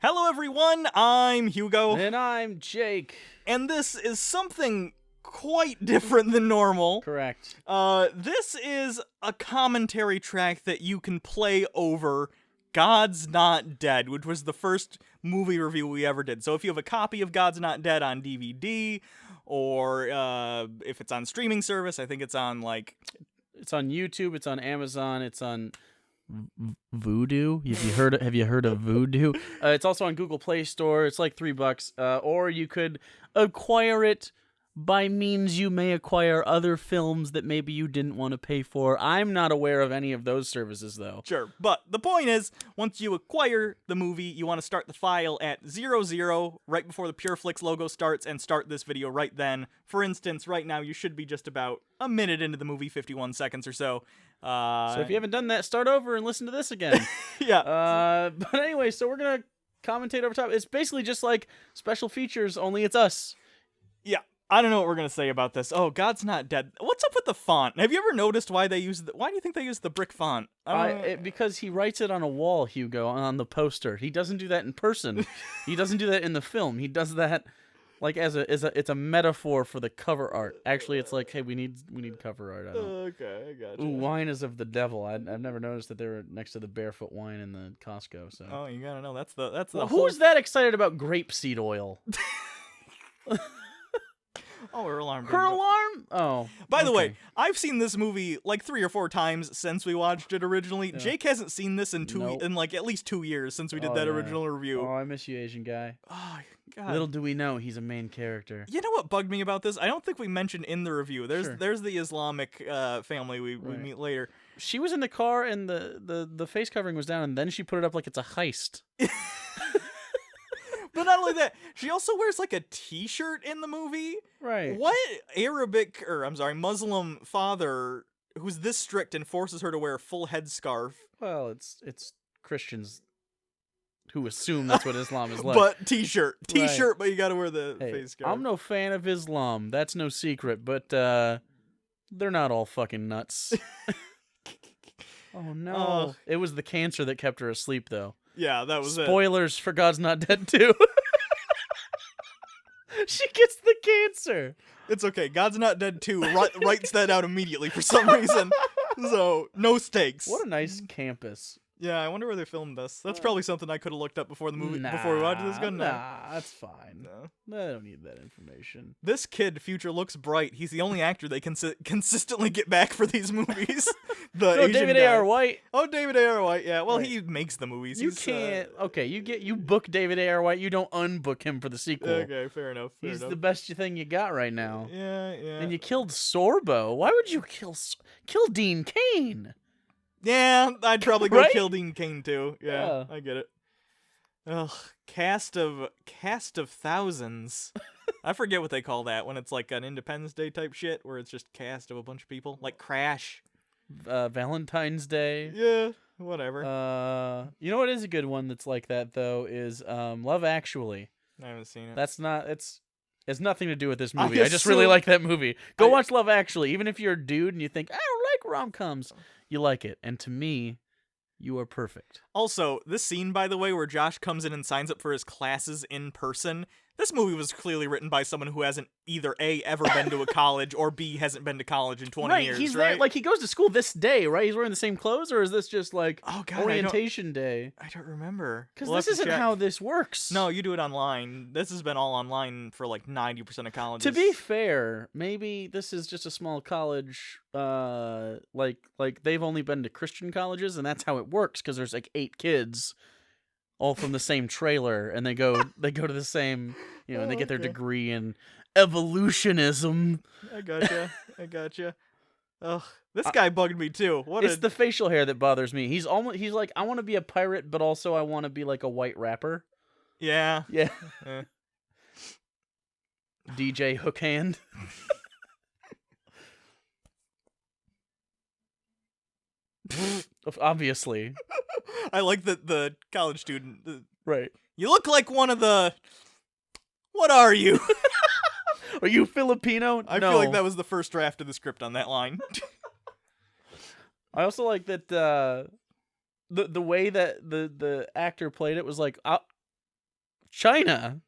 Hello everyone, I'm Hugo. And I'm Jake. And this is something quite different than normal. Correct. This is a commentary track that you can play over God's Not Dead, which was the first movie review we ever did. So if you have a copy of God's Not Dead on DVD, or if it's on streaming service, I think it's on It's on YouTube, it's on Amazon, it's on Voodoo. Have you heard of Voodoo? It's also on Google Play Store. It's like $3. Or you could acquire it by means you may acquire other films that maybe you didn't want to pay for. I'm not aware of any of those services though. Sure, but the point is, once you acquire the movie, you want to start the file at 00 right before the pureflix logo starts and start this video right then. For instance, right now you should be just about a minute into the movie, 51 seconds or so. So if you haven't done that, start over and listen to this again. Yeah. But anyway, so we're going to commentate over top. It's basically just like special features, only it's us. Yeah. I don't know what we're going to say about this. Oh, God's Not Dead. What's up with the font? Have you ever noticed why they use why do you think they use the brick font? Because he writes it on a wall, Hugo, on the poster. He doesn't do that in person. He doesn't do that in the film. He does that like it's a metaphor for the cover art. Actually, it's like, hey, we need cover art. Okay, I gotcha. Ooh, wine is of the devil. I've never noticed that they were next to the barefoot wine in the Costco. So. Oh, you gotta know that's the. Well, who's that excited about grapeseed oil? Oh, her alarm. Her alarm? Oh. By the way, I've seen this movie like 3 or 4 times since we watched it originally. Yeah. Jake hasn't seen this in like at least 2 years since we did that original review. Oh, I miss you, Asian guy. Oh, God. Little do we know he's a main character. You know what bugged me about this? I don't think we mentioned in the review. There's the Islamic family we meet later. She was in the car and the face covering was down, and then she put it up like it's a heist. But not only that, she also wears like a t-shirt in the movie. Right. What Muslim father who's this strict and forces her to wear a full headscarf? Well, it's Christians who assume that's what Islam is like. But t-shirt, right. But you got to wear the face scarf. I'm no fan of Islam. That's no secret, but they're not all fucking nuts. Oh no. It was the cancer that kept her asleep though. Yeah, that was Spoilers for God's Not Dead 2. She gets the cancer. It's okay. God's Not Dead 2 writes that out immediately for some reason. So, no stakes. What a nice campus. Yeah, I wonder where they filmed this. That's probably something I could have looked up before the movie before we watched this. Nah, that's fine. No. I don't need that information. This kid, Future, looks bright. He's the only actor they consistently get back for these movies. David A.R. White. Oh, David A.R. White. Yeah, well, he makes the movies. You can't. Okay, you book David A.R. White. You don't unbook him for the sequel. Okay, fair enough. He's the best thing you got right now. Yeah. And you killed Sorbo. Why would you kill Dean Cain? Yeah, I'd probably go kill Dean Cain too. Yeah, I get it. Ugh, cast of thousands. I forget what they call that when it's like an Independence Day type shit, where it's just cast of a bunch of people, like Crash. Valentine's Day. Yeah, whatever. You know what is a good one that's like that though is Love Actually. I haven't seen it. That's not. It's nothing to do with this movie. I just really like that movie. Go watch Love Actually, even if you're a dude and you think I don't like rom-coms. You like it, and to me, you are perfect. Also, this scene, by the way, where Josh comes in and signs up for his classes in person, this movie was clearly written by someone who hasn't either A, ever been to a college, or B, hasn't been to college in 20 years, He's right? there, like, he goes to school this day, right? He's wearing the same clothes, or is this just, like, orientation day? I don't remember. Because this isn't how this works. No, you do it online. This has been all online for, like, 90% of colleges. To be fair, maybe this is just a small college, like they've only been to Christian colleges, and that's how it works, because there's, like, 8 kids all from the same trailer, and they go to the same, and they get their degree in evolutionism. I gotcha. Ugh, this guy bugged me too. It's the facial hair that bothers me. He's like, I want to be a pirate, but also I want to be like a white rapper. Yeah. DJ Hookhand. Obviously. I like that the college student. Right. You look like one of the. What are you? Are you Filipino? I feel like that was the first draft of the script on that line. I also like that the way that the actor played it was like, China.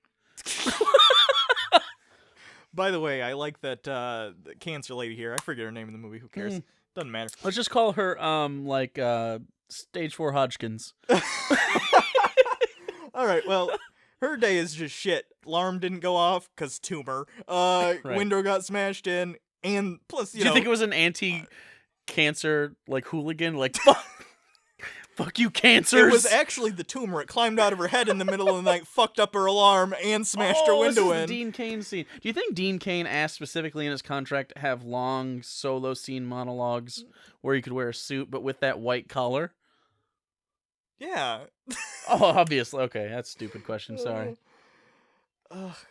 By the way, I like that the cancer lady here. I forget her name in the movie. Who cares? Doesn't matter. Let's just call her stage 4 Hodgkins. All right. Well, her day is just shit. Alarm didn't go off because tumor. Window got smashed in, and plus, Do you think it was an anti-cancer like hooligan? Like fuck you, cancers. It was actually the tumor. It climbed out of her head in the middle of the night, fucked up her alarm, and smashed her window this is in. The Dean Cain scene. Do you think Dean Cain asked specifically in his contract to have long solo scene monologues where he could wear a suit but with that white collar? Yeah. Oh, obviously. Okay, that's a stupid question. Sorry.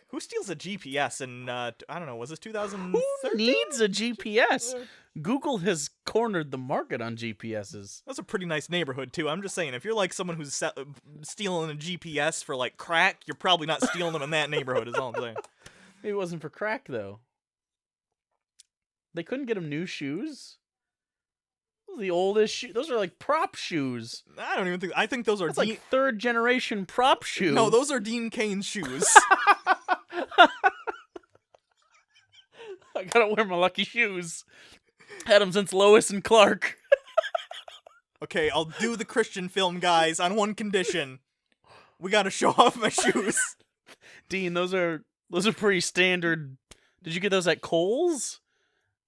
Who steals a GPS in, I don't know, was this 2013? Who needs a GPS? Google has cornered the market on GPSs. That's a pretty nice neighborhood, too. I'm just saying, if you're like someone who's stealing a GPS for like crack, you're probably not stealing them in that neighborhood, is all I'm saying. Maybe it wasn't for crack, though. They couldn't get him new shoes? Those are the oldest shoes. Those are like prop shoes. I don't even think, I think those are That's like third generation prop shoe. No, those are Dean Cain's shoes. I gotta wear my lucky shoes. Had them since Lois and Clark. Okay, I'll do the Christian film, guys, on one condition. We gotta show off my shoes. Dean, those are pretty standard. Did you get those at Kohl's?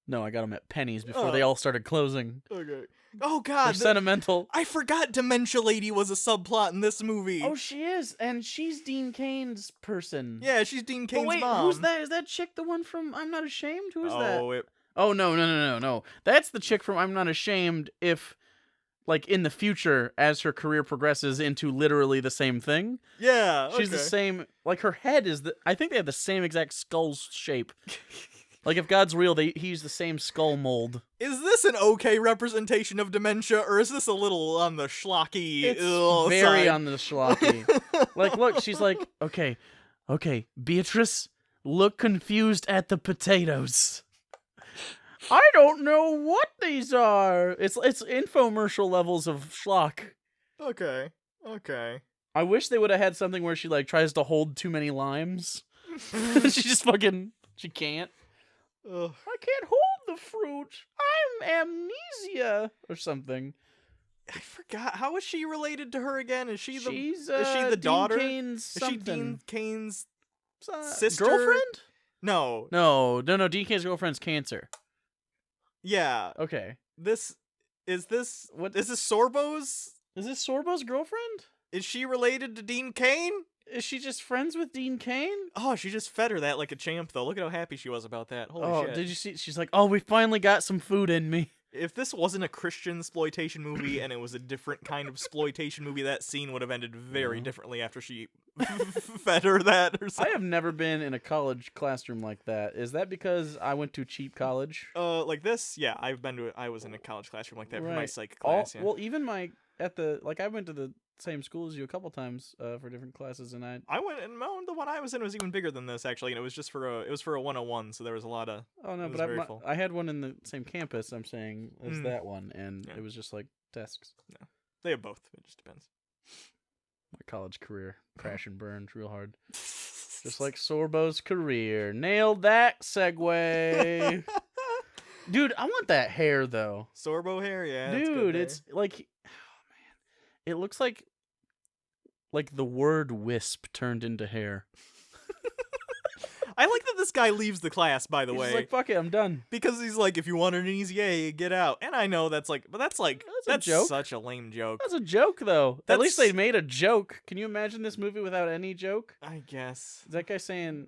No, I got them at Penny's before they all started closing. Okay. Oh, God. They're sentimental. I forgot Dementia Lady was a subplot in this movie. Oh, she is, and she's Dean Cain's person. Yeah, she's Dean Cain's mom. Who's that? Is that chick the one from I'm Not Ashamed? Who is that? Oh, Oh, no. That's the chick from I'm Not Ashamed if, like, in the future, as her career progresses into literally the same thing. Yeah, She's the same, like, her head is I think they have the same exact skull shape. Like, if God's real, he used the same skull mold. Is this an okay representation of dementia, or is this a little on the schlocky It's very side? on the schlocky. Like, look, she's like, okay, Beatrice, look confused at the potatoes. I don't know what these are. It's infomercial levels of schlock. Okay. I wish they would have had something where she, like, tries to hold too many limes. She just she can't. Ugh. I can't hold the fruit. I'm amnesia or something. I forgot. How is she related to her again? Is she the She's, is she the Dean daughter? Cain's Is she Dean Cain's sister? girlfriend? No. No. Dean Cain's girlfriend's cancer. Yeah. Okay. Is this Sorbo's? Is this Sorbo's girlfriend? Is she related to Dean Cain? Is she just friends with Dean Cain? Oh, she just fed her that like a champ, though. Look at how happy she was about that. Holy shit. Did you see? She's like, oh, we finally got some food in me. If this wasn't a Christian exploitation movie and it was a different kind of exploitation movie, that scene would have ended very differently after she fed her that or something. I have never been in a college classroom like that. Is that because I went to cheap college? Like this? Yeah, I was in a college classroom like that for my psych class. Yeah. Well, even I went to the same school as you a couple times for different classes, and I went, and the one I was in was even bigger than this actually, and it was just for a 101, so there was a lot of. Oh no, but I had one in the same campus. I'm saying as that one, and it was just like desks. No, they have both. It just depends. My college career crashed and burned real hard, just like Sorbo's career. Nailed that segue. Dude, I want that hair though. Sorbo hair, yeah. Dude, it's like. It looks like the word wisp turned into hair. I like that this guy leaves the class, by the way. He's like, fuck it, I'm done. Because he's like, if you want an easy A, get out. And I know that's a joke. Such a lame joke. That's a joke, though. At least they made a joke. Can you imagine this movie without any joke? I guess. Is that guy saying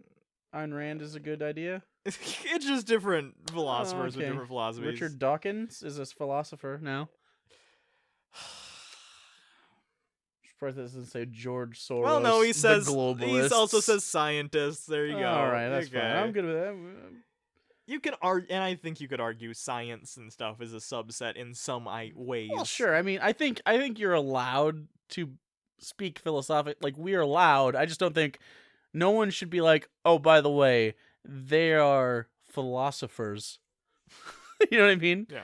Ayn Rand is a good idea? It's just different philosophers with different philosophies. Richard Dawkins is a philosopher now. Surprised that doesn't say George Soros. Well, no, he says he also says scientists. There you go. All right, that's fine. I'm good with that. You can argue, and I think you could argue science and stuff is a subset in some ways. Well, sure. I mean, I think you're allowed to speak philosophic. Like, we're allowed. I just don't think no one should be like, oh, by the way, they are philosophers. You know what I mean? Yeah.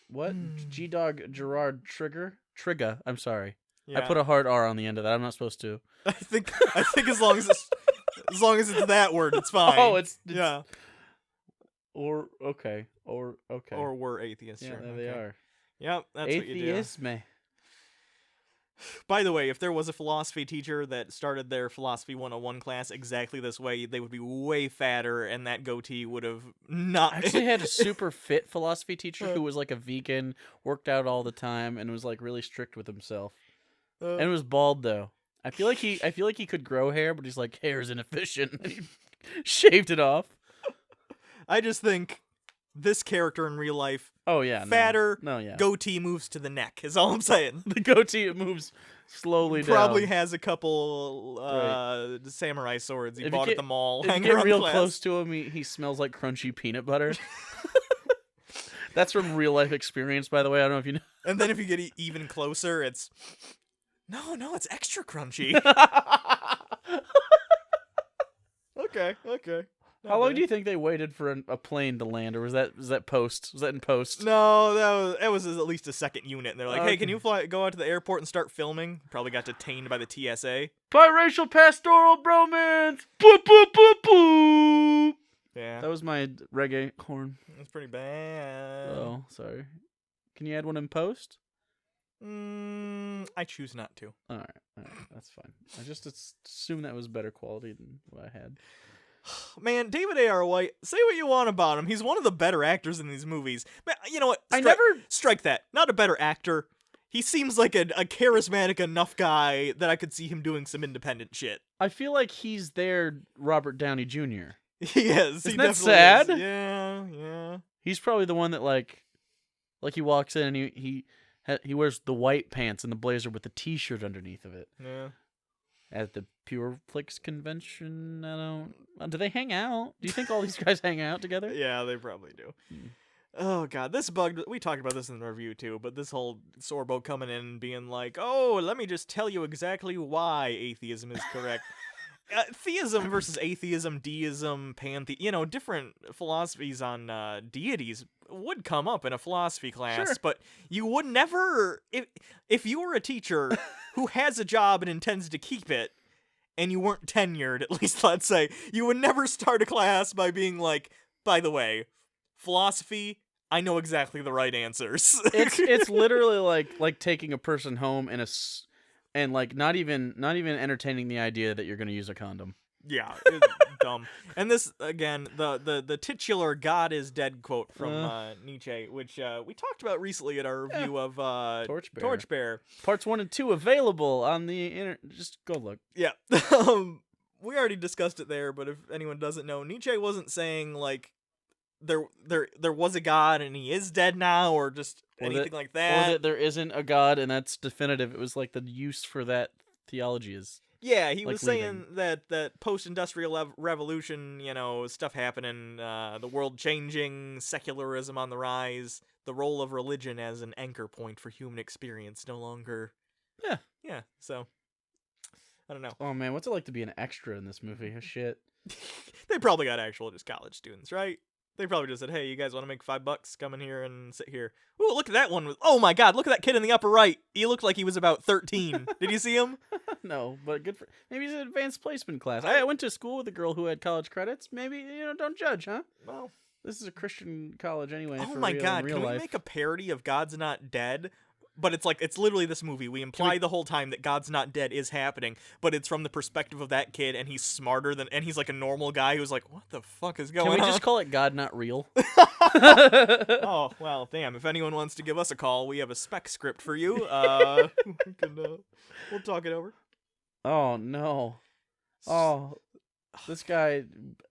What? G-Dog Gerard Trigger, I'm sorry. Yeah. I put a hard R on the end of that. I'm not supposed to. I think as long as it's that word, it's fine. Oh, it's yeah. Or okay. Or we're atheists. Yeah, sure. there they are. Yep, that's what you do. Atheisme. By the way, if there was a philosophy teacher that started their Philosophy 101 class exactly this way, they would be way fatter, and that goatee would have not... I actually had a super fit philosophy teacher who was like a vegan, worked out all the time, and was like really strict with himself. And was bald though. I feel like he could grow hair, but he's like, hair is inefficient. And he shaved it off. I just think this character in real life, oh yeah, fatter, yeah. goatee moves to the neck, is all I'm saying. The goatee moves slowly down. Probably has a couple samurai swords he bought at the mall. If you get real close to him, he smells like crunchy peanut butter. That's from real life experience, by the way. I don't know if you know. And then if you get even closer, it's... No, it's extra crunchy. Okay. How long do you think they waited for a plane to land, or was that post? Was that in post? No, that was at least a second unit. And they're like, hey, can you go out to the airport and start filming? Probably got detained by the TSA. Biracial pastoral bromance. Boop boop boop boop. Yeah, that was my reggae horn. That's pretty bad. Oh, sorry. Can you add one in post? I choose not to. All right, that's fine. I just assumed that was better quality than what I had. Man, David A.R. White, say what you want about him. He's one of the better actors in these movies. Man, you know what? Strike that. Not a better actor. He seems like a charismatic enough guy that I could see him doing some independent shit. I feel like he's their Robert Downey Jr. He is. Isn't that sad? Is. Yeah. He's probably the one that like he walks in and he wears the white pants and the blazer with the T-shirt underneath of it. Yeah. At the pureflix convention, do they hang out? Do you think all these guys hang out together? Yeah, they probably do. Oh god, this bug. We talked about this in the review too, but this whole Sorbo coming in and being like, "Oh, let me just tell you exactly why atheism is correct." Theism versus atheism, deism, pantheism, different philosophies on deities would come up in a philosophy class, sure. But you would never, if you were a teacher who has a job and intends to keep it, and you weren't tenured, at least let's say, you would never start a class by being like, by the way, philosophy, I know exactly the right answers. It's literally like taking a person home and like not even entertaining the idea that you're going to use a condom. Yeah, it's dumb. And this again, the titular "God is dead" quote from Nietzsche, which we talked about recently at our review of Torchbearer. Parts 1 and 2 available on the internet. Just go look. Yeah, we already discussed it there. But if anyone doesn't know, Nietzsche wasn't saying like there was a God and he is dead now, or just anything like that. Or that there isn't a God and that's definitive. It was like the use for that theology is. Yeah, he was leaving. saying that post-industrial revolution, stuff happening, the world changing, secularism on the rise, the role of religion as an anchor point for human experience no longer. Yeah. So I don't know. Oh man, what's it like to be an extra in this movie? Oh, shit. They probably got actual just college students, right? They probably just said, "Hey, you guys want to make $5? Come in here and sit here." Ooh, look at that one! Oh my God, look at that kid in the upper right. He looked like he was about 13. Did you see him? No, but good for maybe he's an advanced placement class. I went to school with a girl who had college credits. Maybe don't judge, huh? Well, this is a Christian college anyway. Oh my God, can we make a parody of God's Not Dead? But it's literally this movie. We imply the whole time that God's Not Dead is happening, but it's from the perspective of that kid, and he's smarter and he's like a normal guy who's like, what the fuck is going on? Can we just call it God Not Real? Oh, well, damn. If anyone wants to give us a call, we have a spec script for you. We'll talk it over. Oh, no. Oh, this guy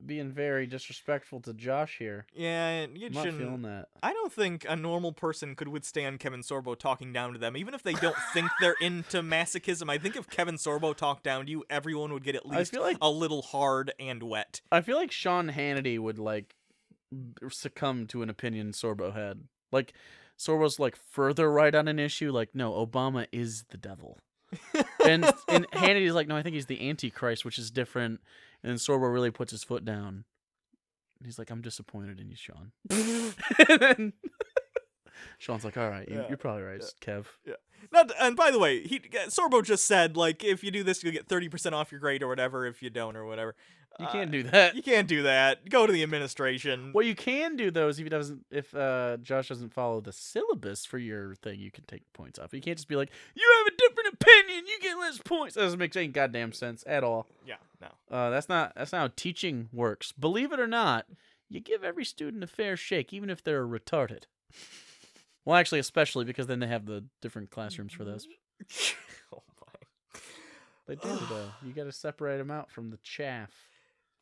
being very disrespectful to Josh here. Yeah, you I'm not shouldn't. feeling that. I don't think a normal person could withstand Kevin Sorbo talking down to them, even if they don't think they're into masochism. I think if Kevin Sorbo talked down to you, everyone would get at least a little hard and wet. I feel like Sean Hannity would succumb to an opinion Sorbo had. Like Sorbo's further right on an issue. Like, no, Obama is the devil. and Hannity's like, no, I think he's the Antichrist, which is different. And then Sorbo really puts his foot down. And he's like, I'm disappointed in you, Sean. And then Sean's like, all right, you're probably right, Kev. Yeah. And by the way, Sorbo just said, like, if you do this, you'll get 30% off your grade or whatever if you don't or whatever. You can't do that. You can't do that. Go to the administration. What you can do though is if Josh doesn't follow the syllabus for your thing, you can take points off. You can't just be like, you have a different opinion, you get less points. That doesn't make any goddamn sense at all. Yeah, no. That's not how teaching works. Believe it or not, you give every student a fair shake, even if they're retarded. Well, actually, especially because then they have the different classrooms for those. Oh my. They do though. You got to separate them out from the chaff.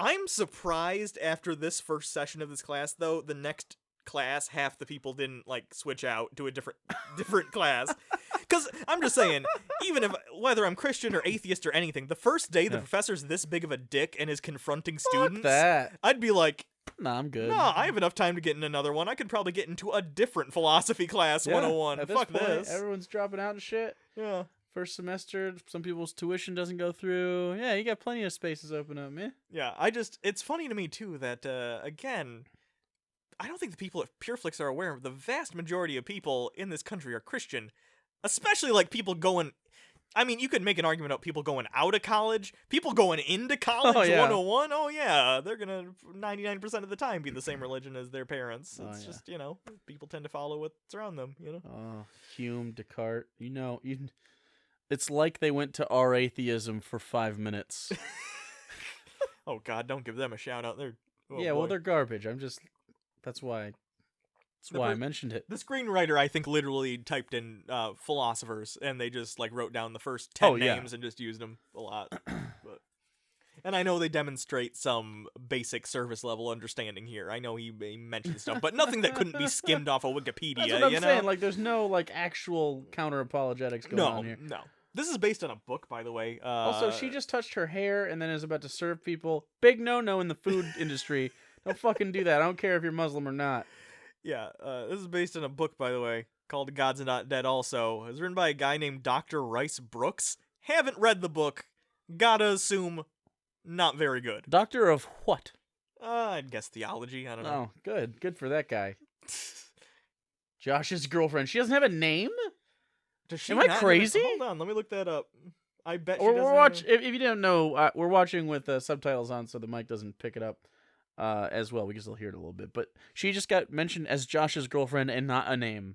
I'm surprised after this first session of this class, though, the next class, half the people didn't, like, switch out to a different class. Because I'm just saying, even if, whether I'm Christian or atheist or anything, the first day the professor's this big of a dick and is confronting students, I'd be like, nah, I'm good. No, I have enough time to get in another one. I could probably get into a different philosophy class 101. Fuck this. Everyone's dropping out and shit. Yeah. First semester, some people's tuition doesn't go through. Yeah, you got plenty of spaces open up, man. Yeah, it's funny to me, too, that, again, I don't think the people at pureflix are aware of the vast majority of people in this country are Christian. Especially, like, people going... I mean, you could make an argument about people going out of college. People going into college 101, oh yeah, they're gonna 99% of the time be the same religion as their parents. It's just, people tend to follow what's around them, Oh, Hume, Descartes, it's like they went to our atheism for 5 minutes. Oh God, don't give them a shout out. Well, they're garbage. That's why I mentioned it. The screenwriter, I think, literally typed in philosophers, and they just like wrote down the first 10 names and just used them a lot. And I know they demonstrate some basic service level understanding here. I know he mentioned stuff, but nothing that couldn't be skimmed off of Wikipedia. That's what I'm saying. Like, there's no like actual counter apologetics going on here. No. This is based on a book, by the way. Also, she just touched her hair and then is about to serve people. Big no-no in the food industry. Don't fucking do that. I don't care if you're Muslim or not. Yeah, this is based on a book, by the way, called God's Not Dead also. It was written by a guy named Dr. Rice Brooks. Haven't read the book. Gotta assume not very good. Doctor of what? I'd guess theology. I don't know. Oh, good. Good for that guy. Josh's girlfriend. She doesn't have a name? Does she? Am I crazy? Hold on, let me look that up. I bet she doesn't. If you don't know, we're watching with subtitles on, so the mic doesn't pick it up as well. We can still hear it a little bit. But she just got mentioned as Josh's girlfriend and not a name.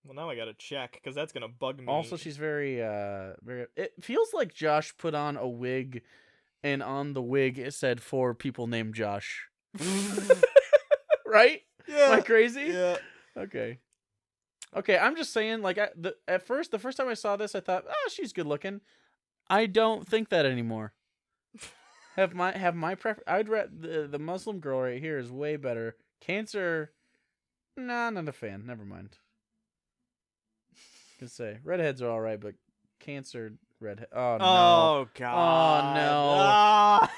Well, now I gotta check, because that's gonna bug me. Also, she's very... It feels like Josh put on a wig, and on the wig it said for people named Josh. Right? Yeah. Am I crazy? Yeah. Okay, I'm just saying, like, the first time I saw this, I thought, she's good looking. I don't think that anymore. Have my preference. I'd rather the Muslim girl right here is way better. Cancer, nah, not a fan. Never mind. Can say redheads are all right, but cancer redhead. Oh no! Oh God! Oh no! Ah!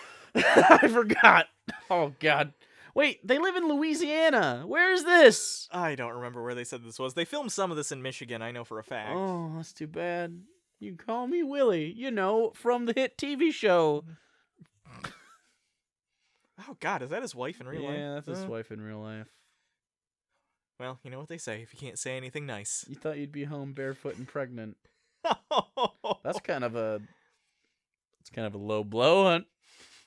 I forgot. Oh God! Wait, they live in Louisiana. Where is this? I don't remember where they said this was. They filmed some of this in Michigan, I know for a fact. Oh, that's too bad. You can call me Willie, from the hit TV show. Oh God, is that his wife in real life? Yeah, that's his wife in real life. Well, you know what they say, if you can't say anything nice. You thought you'd be home barefoot and pregnant. That's kind of a low blow, huh?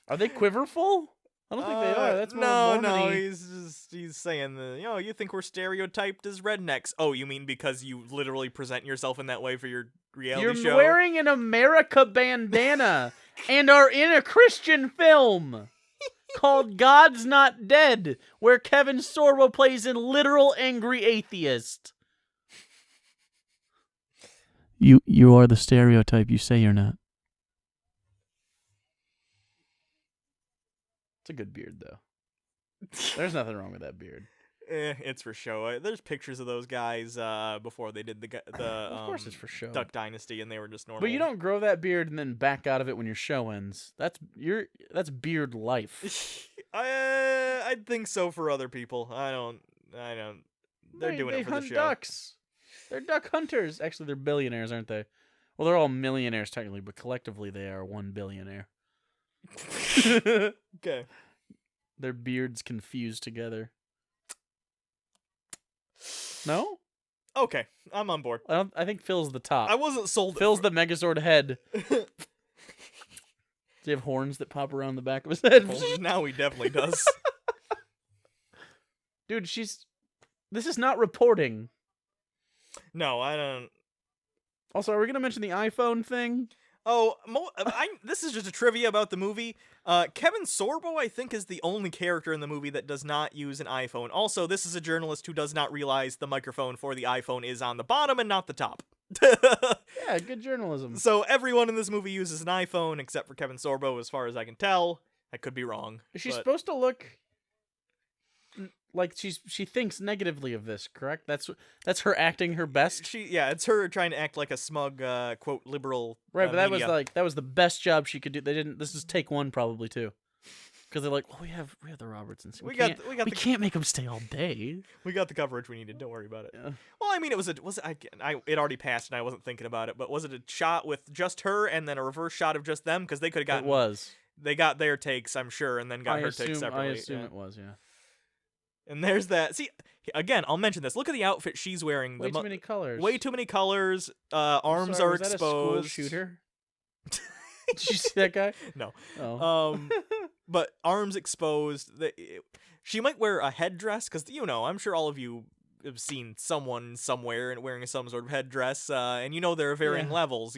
Are they quiverful? I don't think they are. That's more no. Mormon-y. He's saying you think we're stereotyped as rednecks? Oh, you mean because you literally present yourself in that way for your reality show? You're wearing an America bandana and are in a Christian film called God's Not Dead, where Kevin Sorbo plays a literal angry atheist. You are the stereotype you say you're not. It's a good beard, though. There's nothing wrong with that beard. It's for show. There's pictures of those guys before they did the of course it's for show. Duck Dynasty, and they were just normal. But you don't grow that beard and then back out of it when your show ends. That's beard life. I'd think so for other people. I don't. They're doing it for the show. They hunt ducks. They're duck hunters. Actually, they're billionaires, aren't they? Well, they're all millionaires technically, but collectively they are one billionaire. Okay. Their beards confused together. No? Okay, I'm on board. I think Phil's the top. I wasn't sold. Phil's the Megazord head. Does he have horns that pop around the back of his head? Well, now he definitely does. Dude, this is not reporting. No, I don't. Also, are we gonna mention the iPhone thing? Oh, this is just a trivia about the movie. Kevin Sorbo, I think, is the only character in the movie that does not use an iPhone. Also, this is a journalist who does not realize the microphone for the iPhone is on the bottom and not the top. Yeah, good journalism. So everyone in this movie uses an iPhone except for Kevin Sorbo, as far as I can tell. I could be wrong. Is she but- supposed to look like she thinks negatively of this, correct? That's her acting her best. it's her trying to act like a smug, quote, liberal. Right, but that media. was the best job she could do. This is take one probably too. Because they're like, well, we have the Robertsons. We can't make them stay all day. We got the coverage we needed. Don't worry about it. Yeah. Well, I mean, it already passed and I wasn't thinking about it. But was it a shot with just her and then a reverse shot of just them? Because they could have gotten. It was. They got their takes, I'm sure, and then got her takes separately. I assume it was, yeah. And there's that. See, again, I'll mention this. Look at the outfit she's wearing. Way too many colors. Way too many colors. Arms are was exposed. That a school shooter? Did you see that guy? No. Oh. But arms exposed. She might wear a headdress because I'm sure all of you have seen someone somewhere and wearing some sort of headdress, and there are varying levels.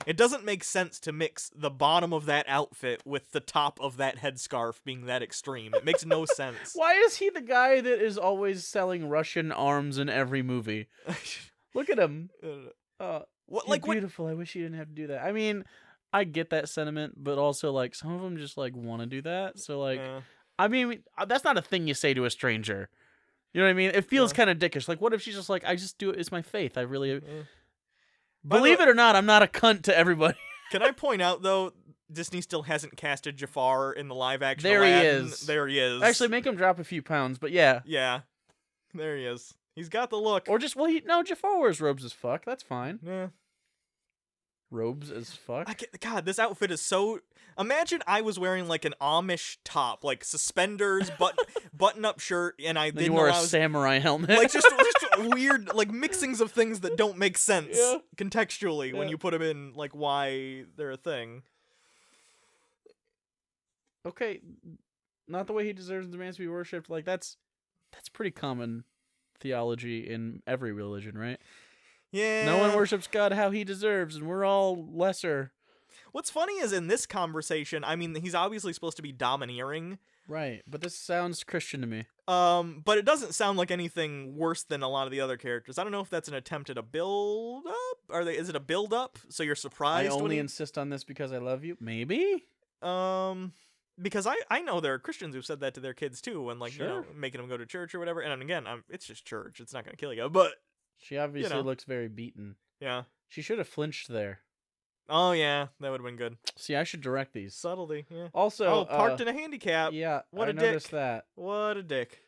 It doesn't make sense to mix the bottom of that outfit with the top of that headscarf being that extreme. It makes no sense. Why is he the guy that is always selling Russian arms in every movie? Look at him. You're beautiful. I wish you didn't have to do that. I mean, I get that sentiment, but also like some of them just like want to do that. So like, I mean, that's not a thing you say to a stranger. You know what I mean? It feels kind of dickish. Like, what if she's just like, I just do it. It's my faith. I really believe it or not. I'm not a cunt to everybody. Can I point out though, Disney still hasn't casted Jafar in the live action. There Aladdin. he is. There he is. Actually, make him drop a few pounds. But yeah, there he is. He's got the look. Or just Jafar wears robes as fuck. That's fine. Yeah. Robes as fuck. God, this outfit is so. Imagine I was wearing like an Amish top, like suspenders, button-up shirt, and I didn't wore a samurai helmet. Like just weird, like mixings of things that don't make sense contextually when you put them in, like why they're a thing. Okay, not the way he deserves and demands to be worshipped. Like that's pretty common theology in every religion, right? Yeah. No one worships God how he deserves, and we're all lesser. What's funny is in this conversation, I mean, he's obviously supposed to be domineering. Right, but this sounds Christian to me. But it doesn't sound like anything worse than a lot of the other characters. I don't know if that's an attempt at a build up. Is it a build up? So you're surprised. I only insist on this because I love you. Maybe. Because I know there are Christians who've said that to their kids too, and like making them go to church or whatever. And again, it's just church. It's not gonna kill you, but. She obviously looks very beaten. Yeah. She should have flinched there. Oh, yeah. That would have been good. See, I should direct these. Subtlety, yeah. Also, parked in a handicap. Yeah, what I a noticed dick. that. What a dick.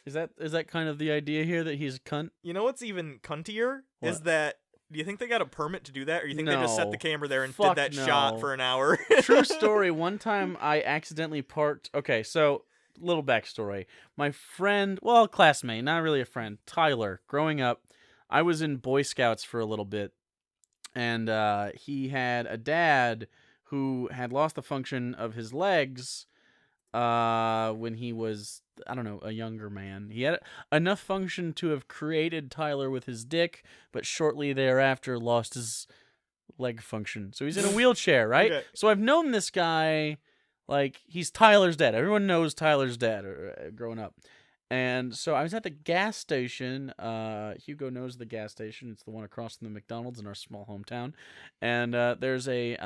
Is that kind of the idea here, that he's a cunt? You know what's even cuntier? What? Is that... Do you think they got a permit to do that? Or you think they just set the camera there and Fuck did that no. shot for an hour? True story. One time I accidentally parked... Okay, so... Little backstory. My friend... Well, classmate. Not really a friend. Tyler. Growing up... I was in Boy Scouts for a little bit, and he had a dad who had lost the function of his legs when he was, I don't know, a younger man. He had enough function to have created Tyler with his dick, but shortly thereafter lost his leg function. So he's in a wheelchair, right? Okay. So I've known this guy, like, he's Tyler's dad. Everyone knows Tyler's dad growing up. And so I was at the gas station. Hugo knows the gas station. It's the one across from the McDonald's in our small hometown. And there's a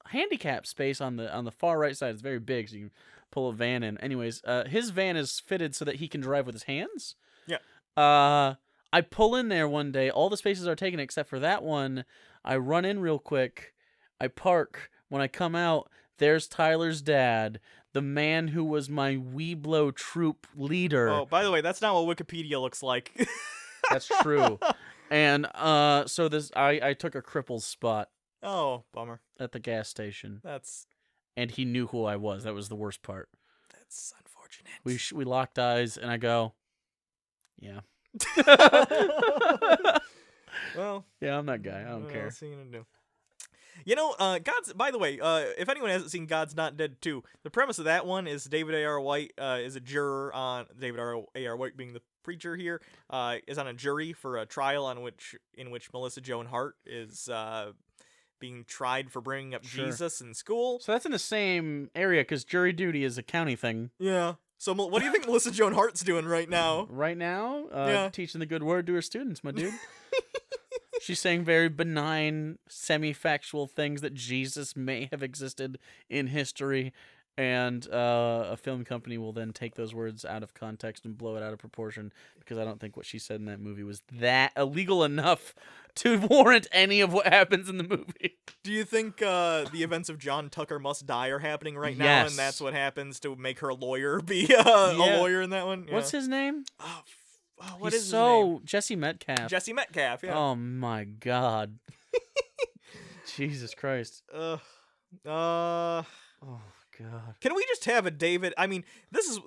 handicap space on the far right side. It's very big, so you can pull a van in. Anyways, his van is fitted so that he can drive with his hands. Yeah. I pull in there one day. All the spaces are taken except for that one. I run in real quick. I park. When I come out, there's Tyler's dad, the man who was my Weeblo troop leader. Oh, by the way, that's not what Wikipedia looks like. That's true. And so I took a cripple's spot. Oh, bummer. At the gas station. And he knew who I was. That was the worst part. That's unfortunate. We locked eyes, and I go, yeah, Well, Yeah, I'm that guy. I don't care. What's he gonna do? You know, God's. By the way, if anyone hasn't seen God's Not Dead 2, the premise of that one is David A.R. White is a juror on David A.R. White being the preacher here, is on a jury for a trial in which Melissa Joan Hart is being tried for bringing up Sure. Jesus in school. So that's in the same area because jury duty is a county thing. Yeah. So what do you think Melissa Joan Hart's doing right now? Right now, Yeah. teaching the good word to her students, my dude. She's saying very benign, semi-factual things that Jesus may have existed in history, and a film company will then take those words out of context and blow it out of proportion, because I don't think what she said in that movie was that illegal enough to warrant any of what happens in the movie. Do you think the events of John Tucker Must Die are happening right now, Yes. and that's what happens to make her lawyer be a lawyer in that one? Yeah. What's his name? What He's is his name? Jesse Metcalf. Jesse Metcalf, yeah. Oh my God. Jesus Christ. Oh, God. Can we just have a David? I mean,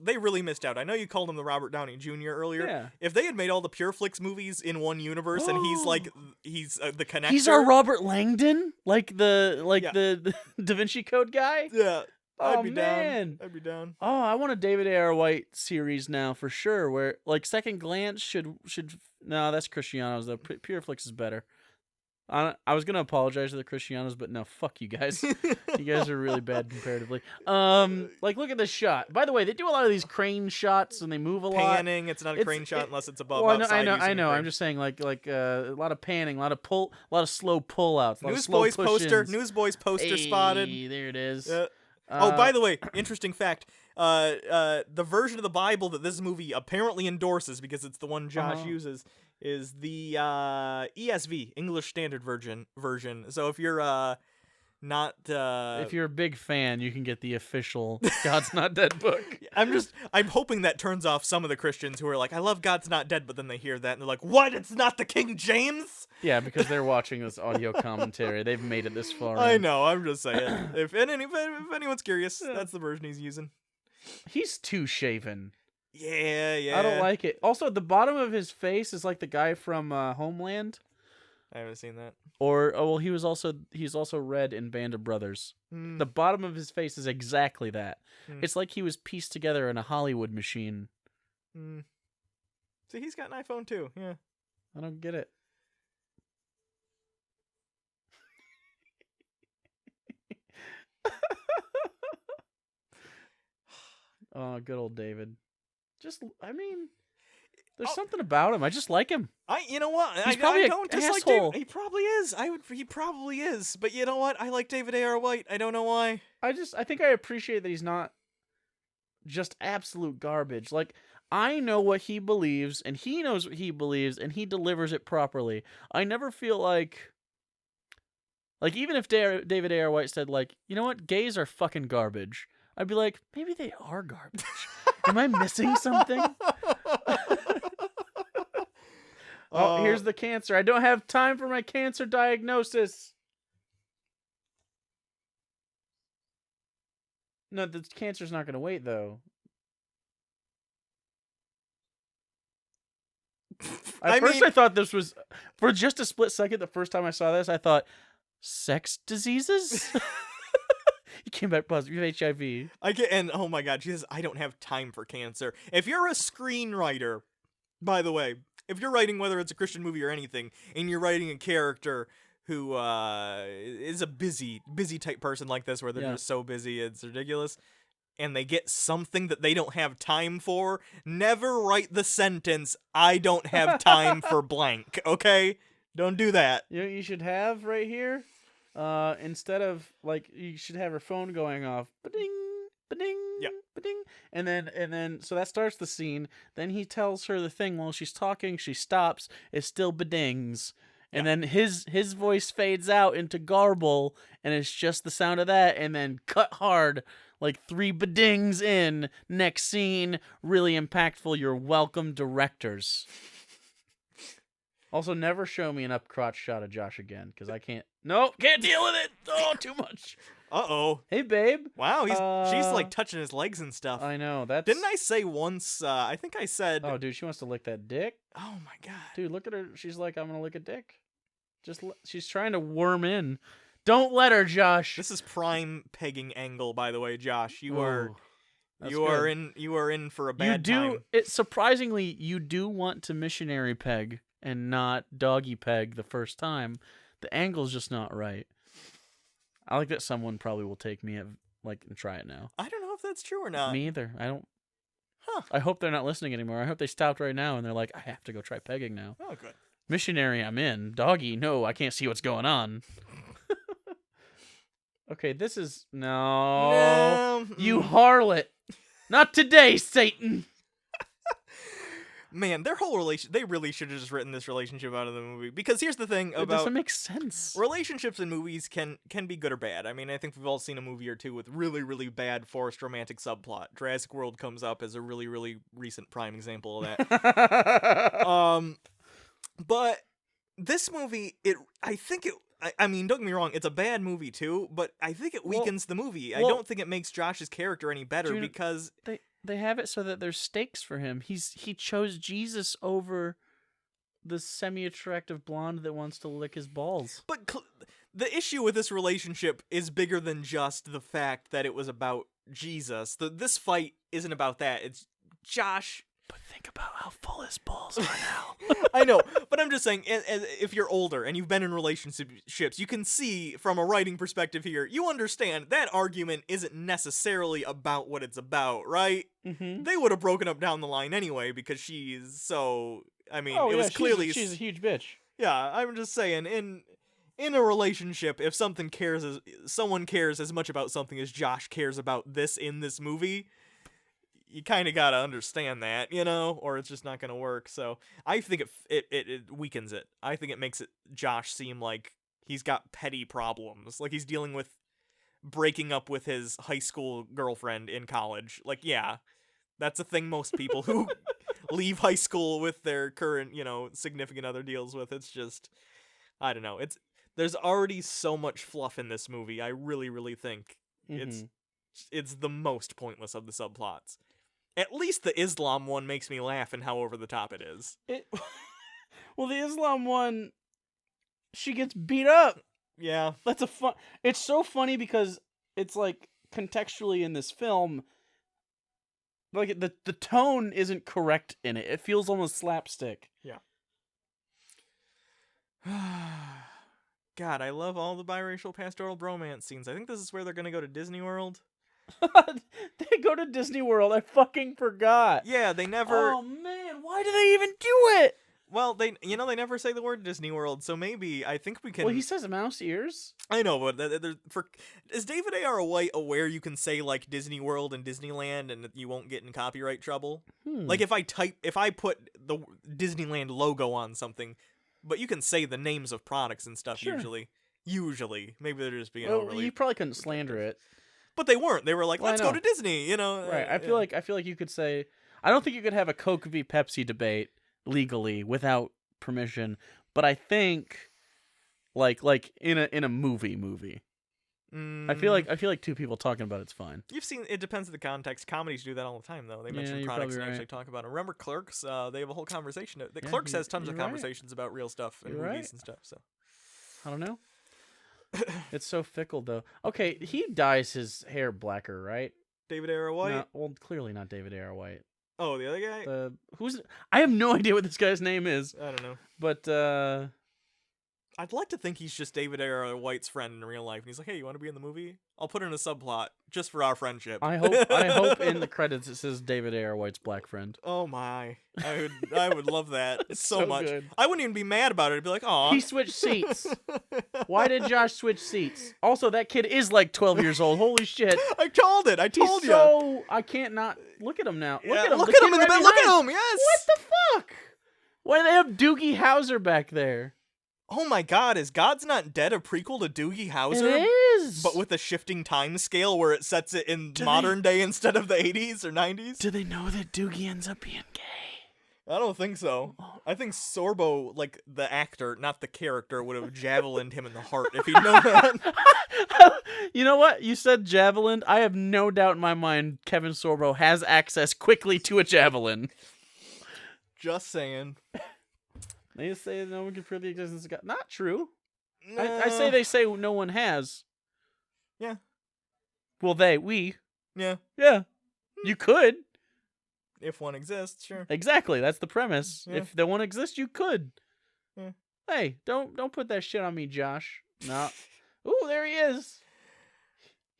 they really missed out. I know you called him the Robert Downey Jr. earlier. Yeah. If they had made all the pureflix movies in one universe, and he's the connector. He's our Robert Langdon, like the Da Vinci Code guy. Yeah. I'd be man. down. I'd be down. Oh, I want a David A.R. White series now for sure. Where like Second Glance should no, that's Cristiano's though. Pureflix is better. I was gonna apologize to the Cristianos, but no, fuck you guys. You guys are really bad comparatively. Like look at this shot. By the way, they do a lot of these crane shots and they move a lot. Panning. It's not a crane shot unless it's above. Well, outside I know. crane. I'm just saying, like a lot of panning, a lot of slow pullouts, Newsboys poster spotted. There it is. By the way, interesting fact. The version of the Bible that this movie apparently endorses, because it's the one Josh uses, is the ESV, English Standard Version. So if you're not if you're a big fan, you can get the official God's Not Dead book. I'm hoping that turns off some of the Christians who are like, I love God's Not Dead, but then they hear that and they're like, what? It's not the King James? Yeah, because they're watching this audio commentary. They've made it this far. I know. I'm just saying. if anyone's curious, that's the version he's using. He's too shaven. Yeah. I don't like it. Also, the bottom of his face is like the guy from Homeland. I haven't seen that. He's also red in Band of Brothers. The bottom of his face is exactly that. It's like he was pieced together in a Hollywood machine. See, he's got an iPhone too. Yeah. I don't get it. Oh, good old David. There's something about him. I just like him. You know what? He's probably I don't an dislike asshole. David. He probably is. He probably is. But you know what? I like David A.R. White. I don't know why. I think I appreciate that he's not just absolute garbage. Like, I know what he believes, and he knows what he believes, and he delivers it properly. I never feel like even if David A.R. White said, like, you know what, gays are fucking garbage, I'd be like, maybe they are garbage. Am I missing something? Oh, here's the cancer. I don't have time for my cancer diagnosis. No, the cancer's not going to wait, though. I thought this was, for just a split second, the first time I saw this, I thought, sex diseases? He came back positive with HIV. Oh my God, she says, I don't have time for cancer. If you're a screenwriter, by the way, if you're writing, whether it's a Christian movie or anything, and you're writing a character who is a busy type person like this, where they're just so busy it's ridiculous, and they get something that they don't have time for, never write the sentence, I don't have time for blank, okay? Don't do that. You know what you should have right here? Instead of, like, you should have her phone going off. Ba-ding, ba-ding, ba-ding. And then, so that starts the scene. Then he tells her the thing while she's talking. She stops. It still ba-dings. And then his voice fades out into garble, and it's just the sound of that, and then cut hard, like 3 ba-dings in. Next scene, really impactful. You're welcome, directors. Also, never show me an up crotch shot of Josh again, because I can't. Nope, can't deal with it. Oh, too much. Uh-oh. Hey, babe. Wow, she's like touching his legs and stuff. I know. That's. Didn't I say once, I think I said... Oh, dude, she wants to lick that dick. Oh my god. Dude, look at her. She's like, I'm gonna lick a dick. She's trying to worm in. Don't let her, Josh. This is prime pegging angle, by the way, Josh. You Ooh, are in for a bad time. Surprisingly, you do want to missionary peg and not doggy peg the first time. The angle's just not right. I like that someone probably will take me and try it now. I don't know if that's true or not. Me either. I don't. Huh. I hope they're not listening anymore. I hope they stopped right now and they're like, I have to go try pegging now. Oh, good. Missionary, I'm in. Doggy, no, I can't see what's going on. Okay, this is... No. You harlot. Not today, Satan. Man, their whole they really should have just written this relationship out of the movie. Because here's the thing about... It doesn't make sense. Relationships in movies can be good or bad. I mean, I think we've all seen a movie or two with really, really bad forced romantic subplot. Jurassic World comes up as a really, really recent prime example of that. But this movie, I mean, don't get me wrong, it's a bad movie too, but I think it weakens the movie. I don't think it makes Josh's character any better because... They have it so that there's stakes for him. He chose Jesus over the semi-attractive blonde that wants to lick his balls. But the issue with this relationship is bigger than just the fact that it was about Jesus. This fight isn't about that. It's Josh... But think about how full his balls are now. I know, but I'm just saying, if you're older and you've been in relationships, you can see from a writing perspective here, you understand that argument isn't necessarily about what it's about, right? Mm-hmm. They would have broken up down the line anyway because she's so... I mean, it was clearly... She's a huge bitch. Yeah, I'm just saying, in a relationship, if someone cares as much about something as Josh cares about this in this movie... You kind of gotta understand that, or it's just not gonna work. So I think it weakens it. I think it makes Josh seem like he's got petty problems, like he's dealing with breaking up with his high school girlfriend in college. Like, yeah, that's a thing most people who leave high school with their current, significant other deals with. It's just, I don't know. There's already so much fluff in this movie. I really, really think it's the most pointless of the subplots. At least the Islam one makes me laugh and how over the top it is. Well, the Islam one, she gets beat up. Yeah. That's it's so funny because it's like contextually in this film, like the tone isn't correct in it. It feels almost slapstick. Yeah. God, I love all the biracial pastoral bromance scenes. I think this is where they're going to go to Disney World. They go to Disney World. I fucking forgot. Yeah, they never... Oh, man. Why do they even do it? Well, they never say the word Disney World, so maybe I think we can... Well, he says mouse ears. I know, but is David A.R. White aware you can say, like, Disney World and Disneyland and you won't get in copyright trouble? Like, if I put the Disneyland logo on something, but you can say the names of products and stuff usually. Usually. Maybe they're just being overly... You probably couldn't slander it. But they weren't. They were like, let's go to Disney, Right. I feel like you could say... I don't think you could have a Coke v. Pepsi debate legally without permission, but I think like in a movie. I feel like two people talking about it's fine. You've seen it depends on the context. Comedies do that all the time though. They mention products and actually talk about it. Remember Clerks? They have a whole conversation. Clerks has tons of conversations about real stuff and movies and stuff, so I don't know. It's so fickle, though. Okay, he dyes his hair blacker, right? David A.R. White? No, well, clearly not David A.R. White. Oh, the other guy? I have no idea what this guy's name is. I don't know. But, I'd like to think he's just David A.R. White's friend in real life. And he's like, hey, you want to be in the movie? I'll put in a subplot just for our friendship. I hope in the credits it says David A.R. White's black friend. Oh my. I would love that so much. Good. I wouldn't even be mad about it. I'd be like, aw. He switched seats. Why did Josh switch seats? Also, that kid is like 12 years old. Holy shit. I told you. So I can't not look at him now. Look at him. Look at him in the bed. Look at him. Yes. What the fuck? Why do they have Doogie Howser back there? Oh my god, is God's Not Dead a prequel to Doogie Howser? It is! But with a shifting time scale where it sets it in modern day instead of the 80s or 90s? Do they know that Doogie ends up being gay? I don't think so. I think Sorbo, like the actor, not the character, would have javelined him in the heart if he'd known that. You know what? You said javelin. I have no doubt in my mind Kevin Sorbo has access quickly to a javelin. Just saying. They say no one can prove the existence of God. Not true. Nah. They say no one has. Yeah. Well, we. Yeah. Yeah. You could. If one exists, sure. Exactly. That's the premise. Yeah. If the one exists, you could. Yeah. Hey, don't put that shit on me, Josh. No. Ooh, there he is.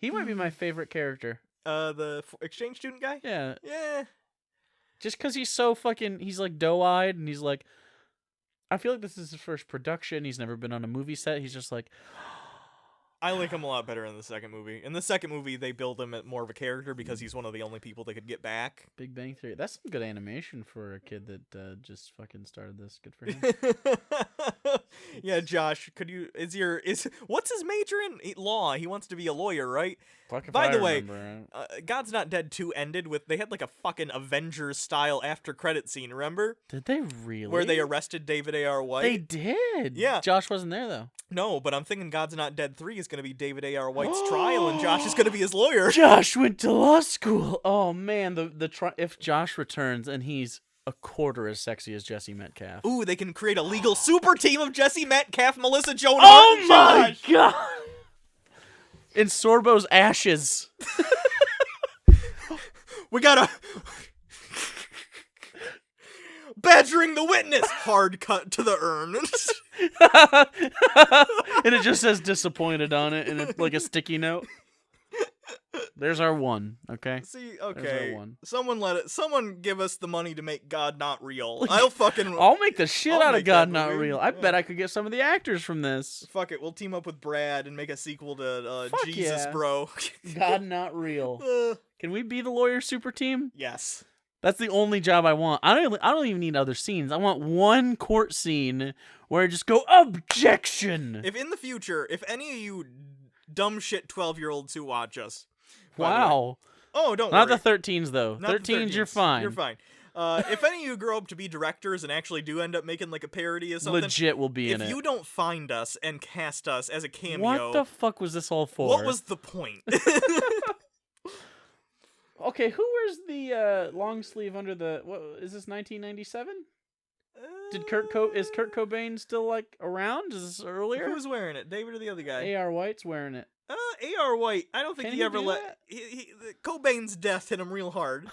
He might be my favorite character. The exchange student guy? Yeah. Yeah. Just because he's so fucking... He's like doe-eyed and he's like... I feel like this is his first production. He's never been on a movie set. He's just like... I like him a lot better in the second movie. In the second movie, they build him as more of a character because he's one of the only people they could get back. Big Bang Theory. That's some good animation for a kid that just fucking started this. Good for him. Yeah, Josh, what's his major in? Law. He wants to be a lawyer, right? By the way, God's Not Dead 2 ended with, they had like a fucking Avengers style after credit scene, remember? Did they really? Where they arrested David A.R. White. They did. Yeah. Josh wasn't there though. No, but I'm thinking God's Not Dead 3 is going to be David A.R. White's trial, and Josh is going to be his lawyer. Josh went to law school. Oh man, if Josh returns and he's a quarter as sexy as Jesse Metcalfe. Ooh, they can create a legal super team of Jesse Metcalfe, Melissa Joan Oh Hart, my Josh. god! In Sorbo's ashes. We gotta... Badgering the witness! Hard cut to the urn. And it just says disappointed on it, and it's like a sticky note. There's our one, okay? See, There's okay. our one. Someone give us the money to make God not real. I'll make the shit out of make God that Not movie. Real. I Yeah. bet I could get some of the actors from this. Fuck it, we'll team up with Brad and make a sequel to Fuck Jesus, yeah. Bro. God Not Real. Can we be the lawyer super team? Yes. That's the only job I want. I don't even need other scenes. I want one court scene where I just go, objection! If in the future, if any of you dumb shit 12-year-olds who watch us... Wow. Oh, don't Not worry. the 13s, though. Not the 13s, you're fine. You're fine. If any of you grow up to be directors and actually do end up making like a parody of something... Legit will be in it. If you don't find us and cast us as a cameo... What the fuck was this all for? What was the point? Okay, who wears the long sleeve under the... What, is this 1997? Is Kurt Cobain still like around? Is this earlier? Who's wearing it? David or the other guy? A.R. White's wearing it. A.R. White. I don't think Can he he ever do let that? Cobain's death hit him real hard.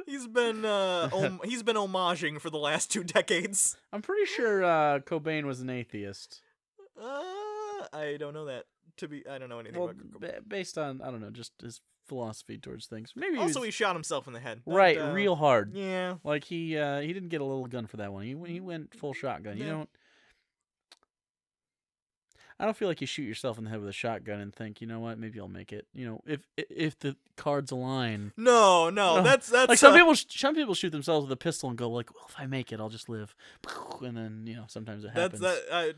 He's been homaging for the last 2 decades. I'm pretty sure Cobain was an atheist. I don't know that. I don't know anything about Kurt Cobain. Based on, I don't know, just his philosophy towards things. Maybe Also, he shot himself in the head. right, real hard. Yeah. Like he didn't get a little gun for that one. He went full shotgun. Yeah. You don't. I don't feel like you shoot yourself in the head with a shotgun and think, you know what, maybe I'll make it. You know, if the cards align. No, that's like some people shoot themselves with a pistol and go like, well, if I make it, I'll just live. And then sometimes it happens.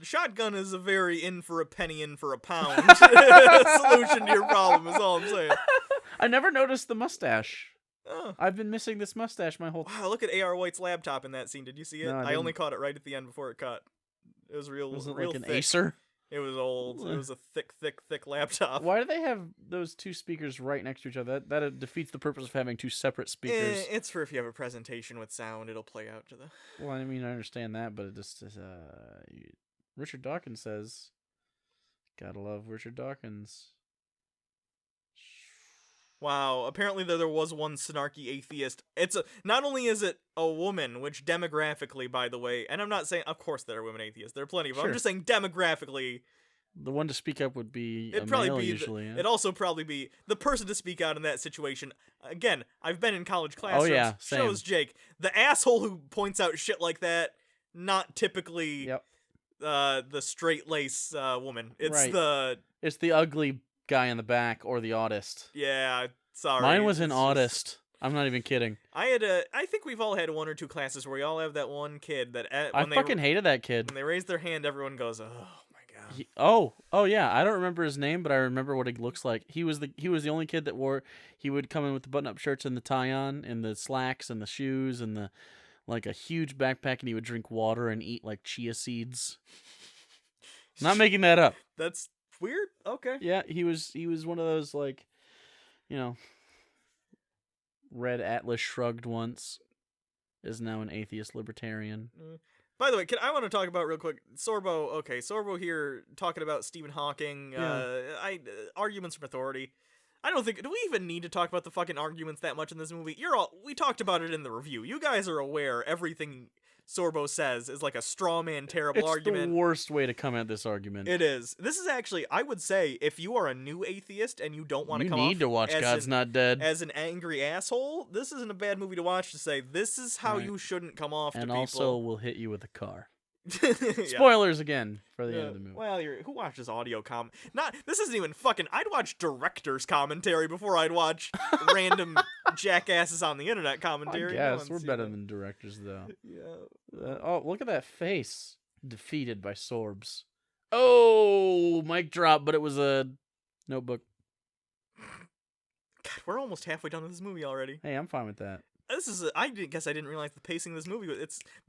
Shotgun is a very in for a penny, in for a pound solution to your problem. Is all I'm saying. I never noticed the mustache. Oh. I've been missing this mustache my whole. Wow, look at A.R. White's laptop in that scene. Did you see it? No, I I didn't. only caught it right at the end before it cut. It was real. Was it real like an thick. Acer? It was old. It was a thick laptop. Why do they have those two speakers right next to each other? That defeats the purpose of having two separate speakers. It's for if you have a presentation with sound, it'll play out to the... Well, I mean, I understand that, but it just is, Richard Dawkins says, gotta love Richard Dawkins. Wow, apparently there was one snarky atheist. Not only is it a woman, which demographically, by the way, and I'm not saying, of course there are women atheists, there are plenty of them. Sure. I'm just saying demographically, The one to speak up would be it'd a probably male be usually. it'd also probably be the person to speak out in that situation. Again, I've been in college classrooms. Oh, yeah, same. Shows Jake. The asshole who points out shit like that, not typically Yep. the straight lace woman. It's Right. It's the ugly guy in the back or the autist. yeah, sorry. Mine was an It's just- autist. I'm not even kidding. I think we've all had 1 or 2 classes where we all have that one kid that I fucking hated that kid. when they raise their hand, everyone goes, "Oh my god." Oh yeah, I don't remember his name, but I remember what he looks like. He was the only kid that he would come in with the button-up shirts and the tie-on and the slacks and the shoes and the like a huge backpack, and he would drink water and eat like chia seeds. Not making that up. That's weird. Okay. Yeah, he was one of those like, you know, Red Atlas shrugged once, is now an atheist libertarian. By the way, I want to talk about real quick Sorbo. Okay, Sorbo here talking about Stephen Hawking. Arguments from authority. I don't think, do we even need to talk about the fucking arguments that much in this movie? We talked about it in the review. You guys are aware everything Sorbo says is like a straw man terrible argument. It's the worst way to come at this argument. It is. This is actually, I would say, if you are a new atheist and you don't want to come off You need to watch God's Not Dead as an angry asshole, this isn't a bad movie to watch to say, this is how you shouldn't come off to people. And also will hit you with a car. Yeah. Spoilers again for the end of the movie. Well, who watches audio this isn't even fucking, I'd watch director's commentary before I'd watch random jackasses on the internet commentary. I guess we're better than directors, though. Yeah. Oh, look at that face. Defeated by Sorbs. Oh, mic drop, but it was a notebook. God, we're almost halfway done with this movie already. Hey, I'm fine with that. I didn't realize the pacing of this movie.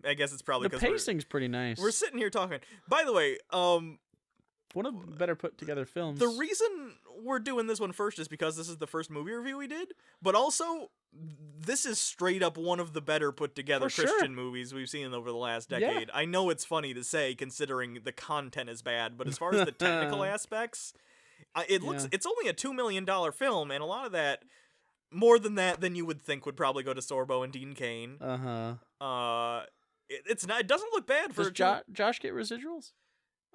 I guess it's probably because the pacing's pretty nice. We're sitting here talking. By the way, one of the better put together films. The reason we're doing this one first is because this is the first movie review we did, but also this is straight up one of the better put together Christian movies we've seen over the last decade. Yeah. I know it's funny to say considering the content is bad, but as far as the technical aspects, it's only a $2 million film, and a lot of that, more than that than you would think, would probably go to Sorbo and Dean Cain. It doesn't look bad for Josh get residuals?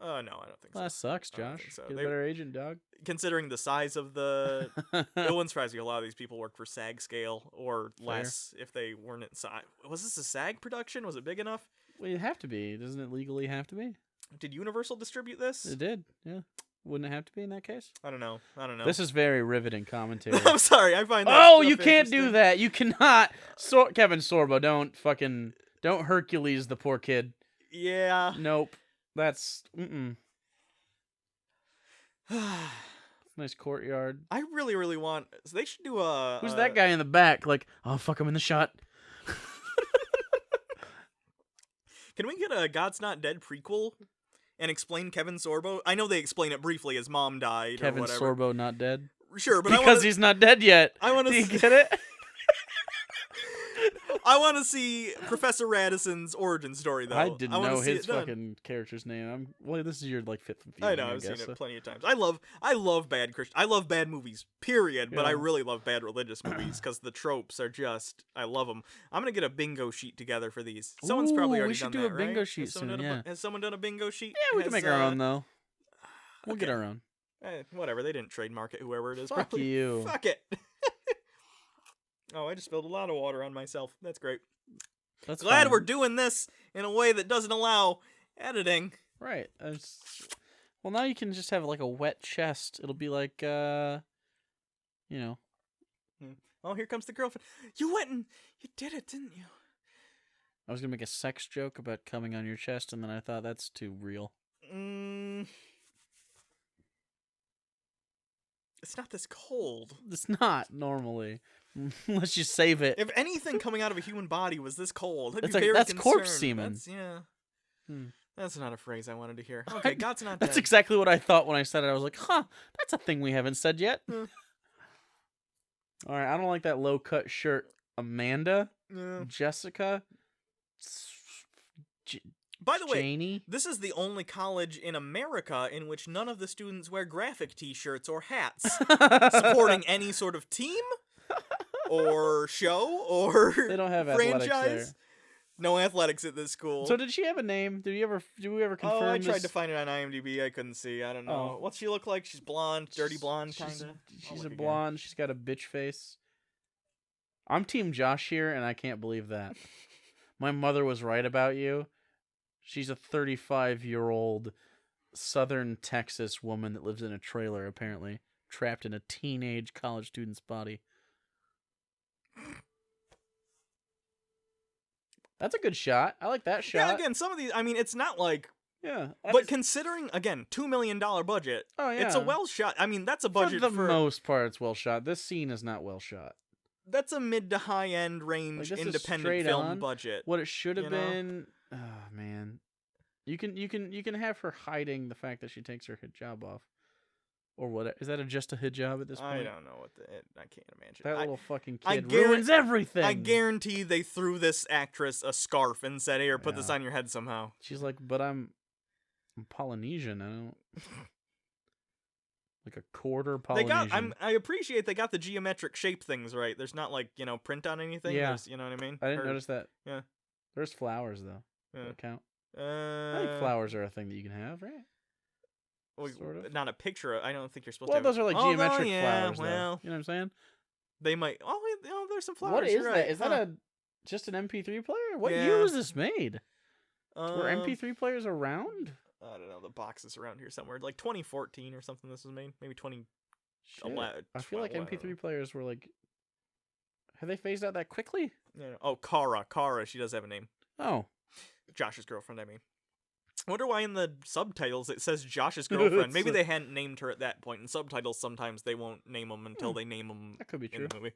No, I don't think so. That sucks, Josh. So. Get a better agent, dog. Considering the size of it wouldn't surprise me. A lot of these people work for SAG scale or less if they weren't at SAG. Was this a SAG production? Was it big enough? Well, it'd have to be. Doesn't it legally have to be? Did Universal distribute this? It did, yeah. Wouldn't it have to be in that case? I don't know. This is very riveting commentary. I'm sorry. I find that you can't do that. You cannot. Kevin Sorbo, don't Hercules the poor kid. Yeah. Nope. That's nice courtyard. I really, really want. So they should do a. Who's that guy in the back? Like, oh fuck, I'm in the shot. Can we get a God's Not Dead prequel and explain Kevin Sorbo? I know they explain it briefly as mom died. Kevin or whatever. Sorbo not dead. Sure, but because he's not dead yet. I want to. Do you get it? I want to see Professor Radisson's origin story, though. I didn't know his fucking character's name. This is your fifth viewing, I know, I've seen it plenty of times. I love bad Christian. I love bad movies, period. But I really love bad religious movies because the tropes are just. I love them. I'm gonna get a bingo sheet together for these. Someone's probably already done that, right? We should do a bingo sheet soon. Has someone done a bingo sheet? Yeah, we can make our own though. We'll get our own. Whatever. They didn't trademark it. Whoever it is. Fuck probably. You. Fuck it. Oh, I just spilled a lot of water on myself. That's great. That's glad fine. we're doing this in a way that doesn't allow editing. Right. Well, now you can just have like a wet chest. It'll be like, Oh, here comes the girlfriend. You went and you did it, didn't you? I was gonna make a sex joke about coming on your chest, and then I thought that's too real. It's not this cold. It's not normally. Unless you save it. If anything coming out of a human body was this cold, I'd be that's very concerned. Corpse semen. That's not a phrase I wanted to hear. Okay, God's not dead. That's exactly what I thought when I said it. I was like, that's a thing we haven't said yet. All right, I don't like that low-cut shirt. Amanda? Jessica? By the way, Janie? This is the only college in America in which none of the students wear graphic t-shirts or hats supporting any sort of team or show or they don't have franchise. Athletics there. No athletics at this school. So did she have a name? Did we ever confirm I this? tried to find it on IMDb. I couldn't see. I don't know. What's she look like? She's blonde, dirty blonde kind of. She's a blonde. Again. She's got a bitch face. I'm Team Josh here, and I can't believe that. My mother was right about you. She's a 35-year-old Southern Texas woman that lives in a trailer, apparently, trapped in a teenage college student's body. That's a good shot. I like that shot. Yeah, again, some of these, I mean, it's not like... Yeah. But considering, again, $2 million budget, it's a well shot. I mean, that's a budget for the most part, it's well shot. This scene is not well shot. That's a mid to high end range Like, this is independent straight film on. budget. What it should have you know? been. Oh man, you can have her hiding the fact that she takes her hijab off, or what? Is that just a hijab at this point? I don't know what I can't imagine. That little fucking I kid ruins everything. I guarantee they threw this actress a scarf and said, "Here, put this Yeah. on your head somehow." She's like, but I'm Polynesian. I don't like a quarter Polynesian. I appreciate they got the geometric shape things right. There's not like print on anything. Yeah. There's, you know what I mean? I didn't notice that. Yeah. There's flowers though. Yeah. That count. I think flowers are a thing that you can have, right? Sort of. Not a picture. I don't think you're supposed Well, to. those are like geometric yeah, flowers. Though. Well, You know what I'm saying? they might. Oh, there's some flowers. What is you're that? right. Is that just an MP3 player? What Yeah. year was this made? Were Um, MP3 players around? I don't know. The box is around here somewhere. Like 2014 or something. This was made. Maybe 20. Shit. I feel like MP3 players were like. Have they phased out that quickly? Yeah. Oh, Kara. Kara. She does have a name. Oh. Josh's girlfriend, I mean. I wonder why in the subtitles it says Josh's girlfriend. Maybe they hadn't named her at that point. In subtitles, sometimes they won't name them until they name them That could be in true. the movie.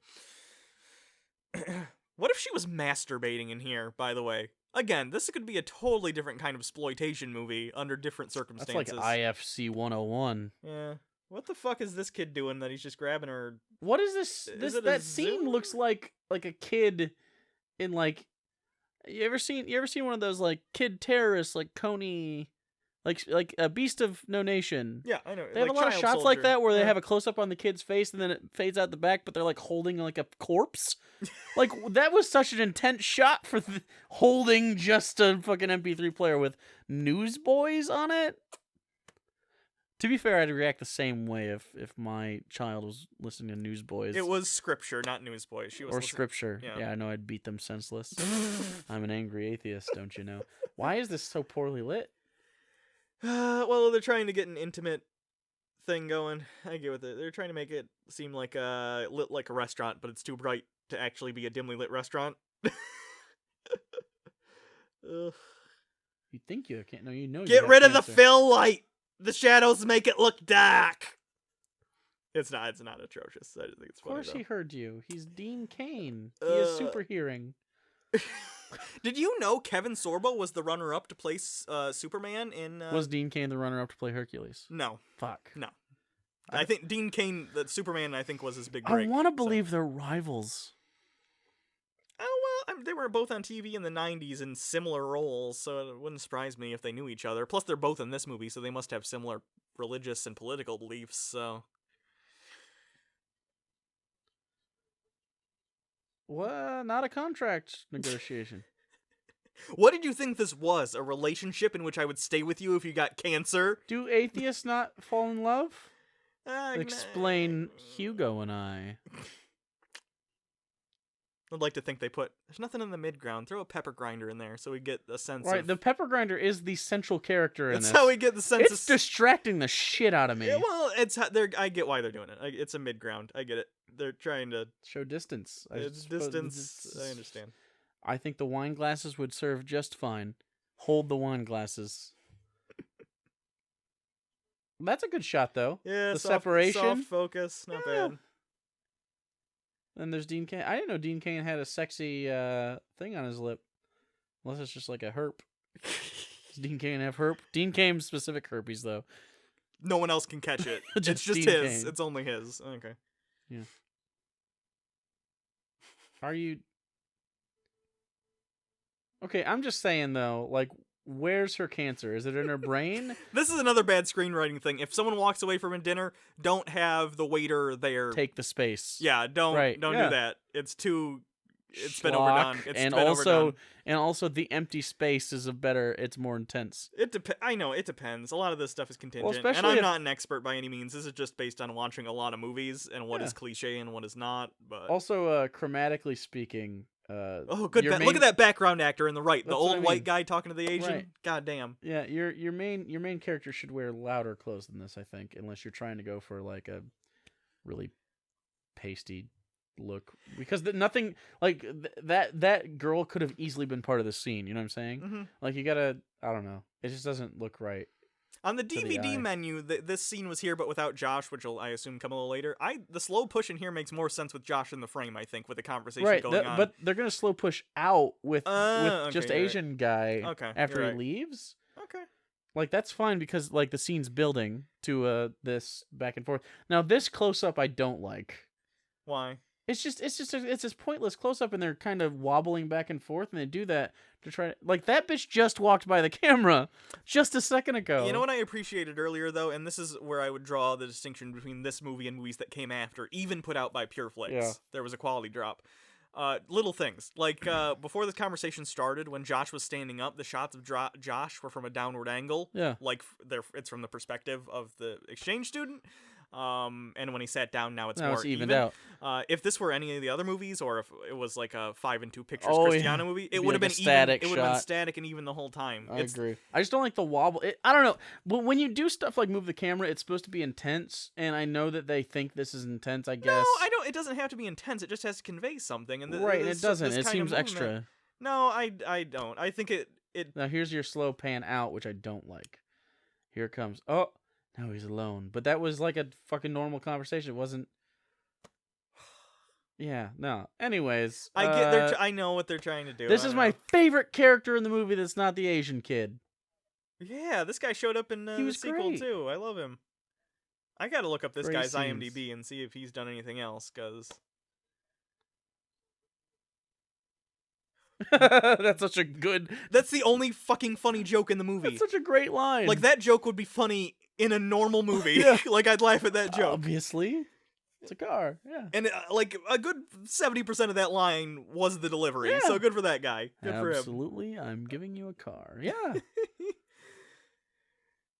What if she was masturbating in here, by the way? Again, this could be a totally different kind of exploitation movie under different That's circumstances. like IFC 101. Yeah. What the fuck is this kid doing that he's just grabbing her? What is this? Is it a That scene Zoom? looks like a kid in like. You ever seen one of those like kid terrorists like Coney, like a Beast of No Nation? Yeah, I know. They have like a lot of Child shots like Soldier. that where they Yeah. have a close up on the kid's face and then it fades out the back, but they're like holding like a corpse. Like that was such an intense shot for holding just a fucking MP3 player with Newsboys on it. To be fair, I'd react the same way if my child was listening to Newsboys. It was scripture, not Newsboys. She was Or listening- scripture. Yeah. Yeah, I know I'd beat them senseless. I'm an angry atheist, don't you know? Why is this so poorly lit? Well, they're trying to get an intimate thing going. I get with it. They're trying to make it seem like lit like a restaurant, but it's too bright to actually be a dimly lit restaurant. Ugh. You think you can't? No, you know. Get rid of the fill light. The shadows make it look dark. It's not atrocious. I just think it's Of funny. course, though. he heard you. He's Dean Cain. He is super hearing. Did you know Kevin Sorbo was the runner-up to play Superman in? Was Dean Cain the runner-up to play Hercules? No. Fuck. No. I think Dean Cain, the Superman, I think was his big break. I want to believe they're rivals. Oh, well, they were both on TV in the 90s in similar roles, so it wouldn't surprise me if they knew each other. Plus, they're both in this movie, so they must have similar religious and political beliefs, so... Well, not a contract negotiation. What did you think this was? A relationship in which I would stay with you if you got cancer? Do atheists not fall in love? Nah. Explain Hugo and I. I'd like to think they there's nothing in the mid-ground. Throw a pepper grinder in there so we get a sense Right, of... the pepper grinder is the central character in That's this. how we get the sense It's of... distracting the shit out of me. Yeah, well, I get why they're doing it. It's a mid-ground. I get it. They're trying to... Show distance. It's distance. I understand. I think the wine glasses would serve just fine. Hold the wine glasses. That's a good shot, though. Yeah, The soft separation. focus. Not Yeah. bad. And there's Dean Cain. I didn't know Dean Cain had a sexy thing on his lip. Unless it's just like a herp. Does Dean Cain have herp? Dean Cain's specific herpes, though. No one else can catch it. It's Just just Dean his. Cain. It's only his. Okay. Are you... Okay, I'm just saying, though, like, where's her cancer? Is it in her brain? This is another bad screenwriting thing. If someone walks away from a dinner, don't have the waiter there. Take the space. Yeah, don't Right, do yeah. that. It's too... It's been Schlock, overdone. It's and been also, overdone. And also, the empty space is it's more intense. I know, it depends. A lot of this stuff is contingent. And especially I'm if- not an expert by any means. This is just based on watching a lot of movies and what is Yeah. cliche and what is not. But Also, chromatically speaking, oh, good. your Look at that background actor in the right. The That's what old I white mean. guy talking to the Asian. Right. God damn. Yeah, your main character should wear louder clothes than this, I think, unless you're trying to go for like a really pasty look, because nothing like that girl could have easily been part of the scene. You know what I'm saying? Mm-hmm. Like you gotta, I don't know, it just doesn't look right. On the the DVD eye. menu, this scene was here, but without Josh, which will, I assume, come a little later. The slow push in here makes more sense with Josh in the frame, I think, with the conversation Right, going on. but they're gonna slow push out with Okay, just you're right. Asian guy Okay, after you're he right. leaves. Okay. Like, that's fine because, like, the scene's building to this back and forth. Now, this close up I don't like. Why? It's this pointless close up, and they're kind of wobbling back and forth, and they do that to try to, like, that bitch just walked by the camera just a second ago. You know what I appreciated earlier, though, and this is where I would draw the distinction between this movie and movies that came after, even put out by Pureflix. Yeah. There was a quality drop. Little things. Like, before this conversation started, when Josh was standing up, the shots of Josh were from a downward angle. Yeah. Like, it's from the perspective of the exchange student. And when he sat down, now it's Now more it's evened even. out. If this were any of the other movies, or if it was like a 5-2 pictures Oh, Cristiano yeah. movie, It'd it be would have like been a static even. It would have been shot. static and even the whole time. I agree. I just don't like the wobble. I don't know. But when you do stuff like move the camera, it's supposed to be intense, and I know that they think this is intense. I guess. No, I don't. It doesn't have to be intense. It just has to convey something. And Right, and it doesn't. It seems extra. No, I don't. I think it. Now here's your slow pan out, which I don't like. Here it comes. Oh, now he's alone. But that was like a fucking normal conversation. It wasn't. Yeah, no. Anyways, I get. I know what they're trying to do. This is my favorite character in the movie. That's not the Asian kid. Yeah, this guy showed up in He the was sequel great. too. I love him. I gotta look up this Great guy's scenes. IMDb and see if he's done anything else, cause That's such a good. that's the only fucking funny joke in the movie. That's such a great line. Like, that joke would be funny in a normal movie. Yeah. Like, I'd laugh at that joke. Obviously, it's a car. Yeah. And like a good 70% of that line was the delivery. Yeah. So good for that guy. Good for him. Absolutely, I'm giving you a car. Yeah.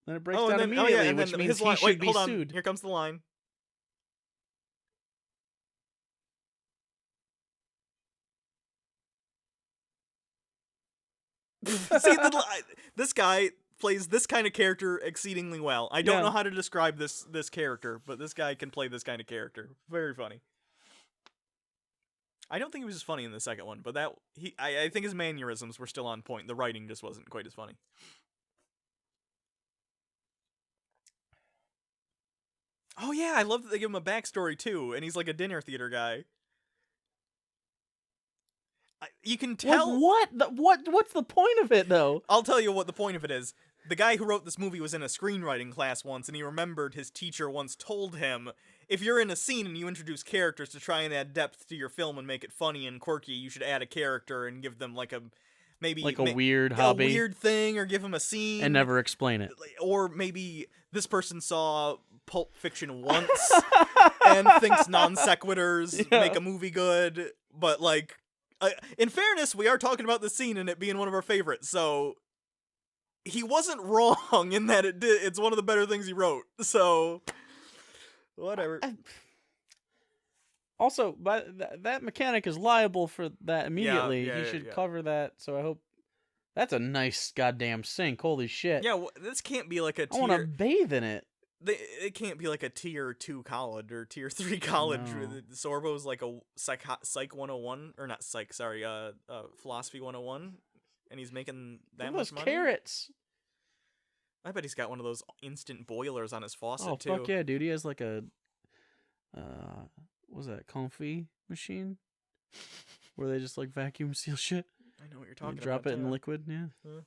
Then it breaks Oh, down and then, immediately, and which then means his he line. should Wait, be hold on. sued. Here comes the line. See, this guy plays this kind of character exceedingly well. I don't Yeah. know how to describe this character, but this guy can play this kind of character. Very funny. I don't think he was as funny in the second one, but I think his mannerisms were still on point. The writing just wasn't quite as funny. Oh yeah, I love that they give him a backstory too, and he's like a dinner theater guy. You can tell. What's the point of it though? I'll tell you what the point of it is. The guy who wrote this movie was in a screenwriting class once, and he remembered his teacher once told him, if you're in a scene and you introduce characters to try and add depth to your film and make it funny and quirky, you should add a character and give them like a Weird hobby, a weird thing, or give them a scene and never explain it. Or maybe this person saw Pulp Fiction once and thinks non sequiturs make a movie good, but like. In fairness, we are talking about this scene and it being one of our favorites, so he wasn't wrong in that it's one of the better things he wrote. So whatever. Also, but that mechanic is liable for that immediately. Yeah, he should cover that. So I hope that's a nice goddamn sink. Holy shit! Yeah, this can't be like a I want to tier. bathe in it. It can't be like a tier 2 college or tier 3 college. No. Sorbo's like a psych 101 or not psych. Sorry, philosophy 101, and he's making that Look at much those money. carrots. I bet he's got one of those instant boilers on his faucet Oh too. fuck yeah, dude! He has like a what was that, comfy machine where they just like vacuum seal shit. I know what you're talking You drop about. it in liquid. Yeah, Huh.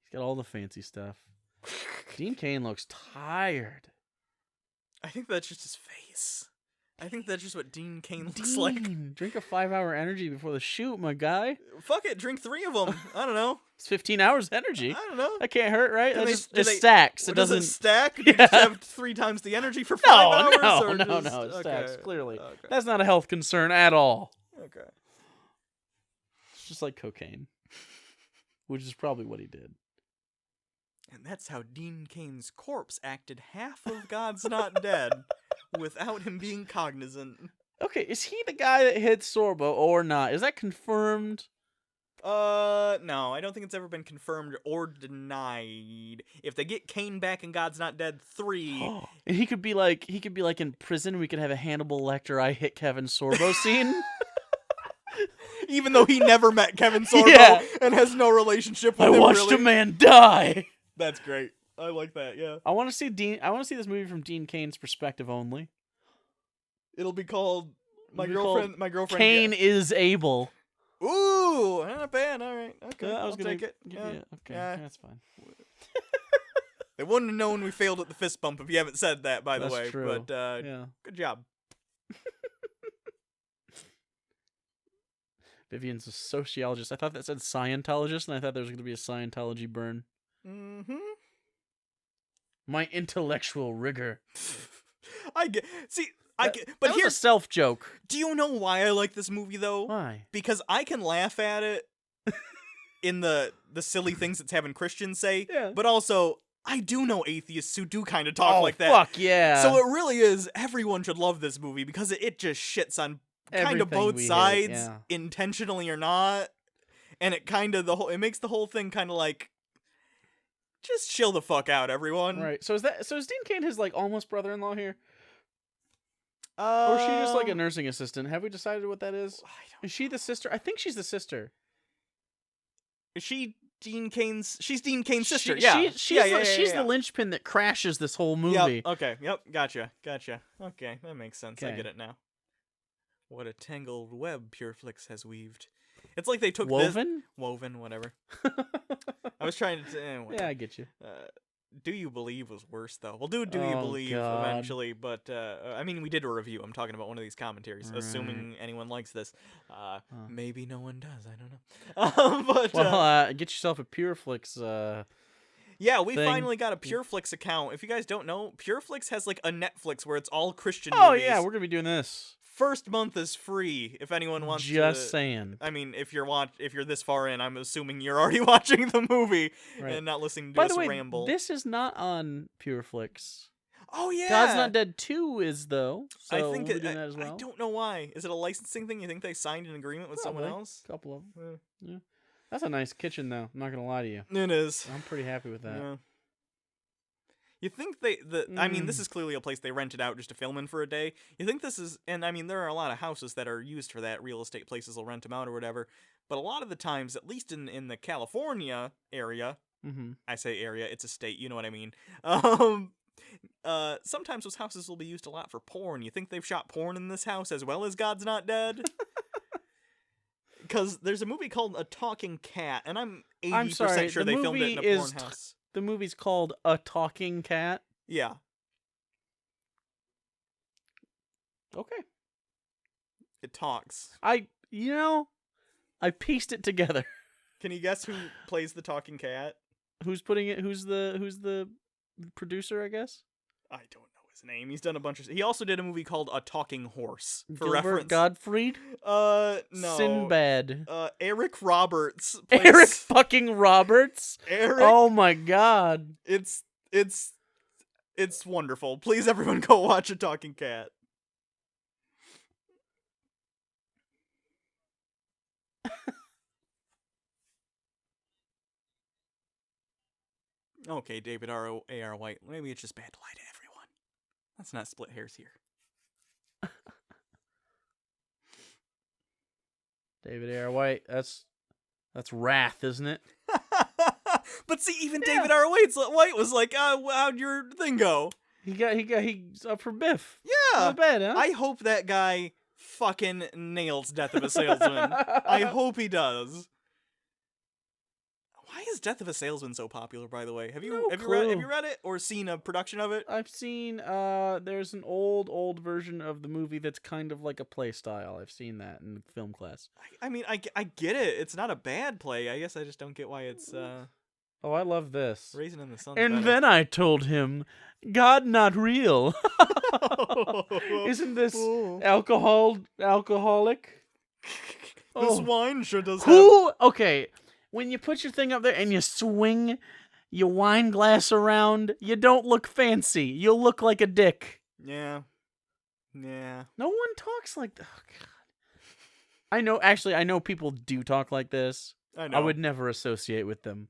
he's got all the fancy stuff. Dean Cain looks tired. I think that's just his face. I think that's just what Dean Cain looks like. Drink a 5-hour energy before the shoot, my guy. Fuck it, drink 3 of them. I don't know. It's 15 hours energy. I don't know. That can't hurt, right? Do It they- stacks. It Does doesn't. it stack? Do Yeah. you just have 3 times the energy for 5 hours? No, or no, just... no. It stacks, Okay. clearly. Okay. That's not a health concern at all. Okay. It's just like cocaine, which is probably what he did. And that's how Dean Cain's corpse acted half of God's Not Dead without him being cognizant. Okay, is he the guy that hit Sorbo or not? Is that confirmed? No, I don't think it's ever been confirmed or denied. If they get Cain back in God's Not Dead 3, And he could be like in prison. We could have a Hannibal Lecter "I hit Kevin Sorbo" scene. even though he never met Kevin Sorbo Yeah. and has no relationship with I him, watched really. a man die. That's great. I like that. Yeah. I want to see this movie from Dean Cain's perspective only. It'll be called My It'll be Girlfriend. Cain is Able. Ooh, not bad. All right. Okay. I'll take it. Okay, that's fine. They wouldn't have known we failed at the fist bump if you haven't said that, by the way. True. But yeah. Good job. Vivian's a sociologist. I thought that said Scientologist, and I thought there was going to be a Scientology burn. Mm-hmm. My intellectual rigor. I get. See, but that was a self joke. Do you know why I like this movie though? Why? Because I can laugh at it in the silly things it's having Christians say, but also I do know atheists who do kind of talk like that. Fuck yeah! So it really is. Everyone should love this movie because it just shits on kind of both sides, intentionally or not, and it kind of it makes the whole thing kind of like. Just chill the fuck out, everyone. Right. So is Dean Cain his like almost brother-in-law here? Or is she just like a nursing assistant? Have we decided what that is? Is she the sister? I think she's the sister. Is she Dean Cain's? She's Dean Cain's sister. She's the linchpin that crashes this whole movie. Yep. Okay. Yep. Gotcha. Okay, that makes sense. I get it now. What a tangled web pureflix has weaved. It's like they took woven, whatever. I was trying to. Yeah, I get you. Do You Believe was worse though. We'll do You Believe eventually, but I mean, we did a review. I'm talking about one of these commentaries, assuming anyone likes this. Maybe no one does. I don't know. But get yourself a pureflix. Yeah, we finally got a pureflix account. If you guys don't know, pureflix has like a Netflix where it's all Christian movies. Oh yeah, we're gonna be doing this. First month is free if anyone wants to. Just saying. I mean, if you're this far in, I'm assuming you're already watching the movie and not listening to us ramble. This is not on Pureflix. Oh yeah. God's Not Dead 2 is though. So I think we'll be doing that as well. I don't know why. Is it a licensing thing? You think they signed an agreement with someone else? A couple of them. Yeah. That's a nice kitchen though. I'm not gonna lie to you. It is. I'm pretty happy with that. Yeah. You think I mean, this is clearly a place they rented out just to film in for a day. You think this is, and I mean, there are a lot of houses that are used for that. Real estate places will rent them out or whatever. But a lot of the times, at least in the California area, I say area, it's a state, you know what I mean. Sometimes those houses will be used a lot for porn. You think they've shot porn in this house as well as God's Not Dead? Because there's a movie called A Talking Cat, and I'm 80% sure they filmed it in a porn house. The movie's called A Talking Cat? Yeah. Okay. It talks. I pieced it together. Can you guess who plays the talking cat? Who's the producer, I guess? I don't know his name. He's done a bunch of... He also did a movie called A Talking Horse. For Gilbert reference. Gottfried? No. Sinbad. Eric Roberts. Eric fucking Roberts? Eric. Oh my god. It's wonderful. Please, everyone, go watch A Talking Cat. Okay, David A.R. White. Maybe it's just bad to lie to everyone. Let's not split hairs here. David A.R. White. That's wrath, isn't it? But see, even David R. White was like, how'd your thing go? He's up for Biff. Yeah. Not bad, huh? I hope that guy fucking nails Death of a Salesman. I hope he does. Why is Death of a Salesman so popular, by the way? Have you read it or seen a production of it? I've seen there's an old version of the movie that's kind of like a play style. I've seen that in film class. I mean, I get it. It's not a bad play. I guess I just don't get why it's Oh, I love this. Raisin in the Sun. And then I told him, God not real. Isn't this alcoholic? This wine sure does Okay. When you put your thing up there and you swing your wine glass around, you don't look fancy. You'll look like a dick. Yeah. No one talks like that. Oh, God. I know people do talk like this. I know. I would never associate with them.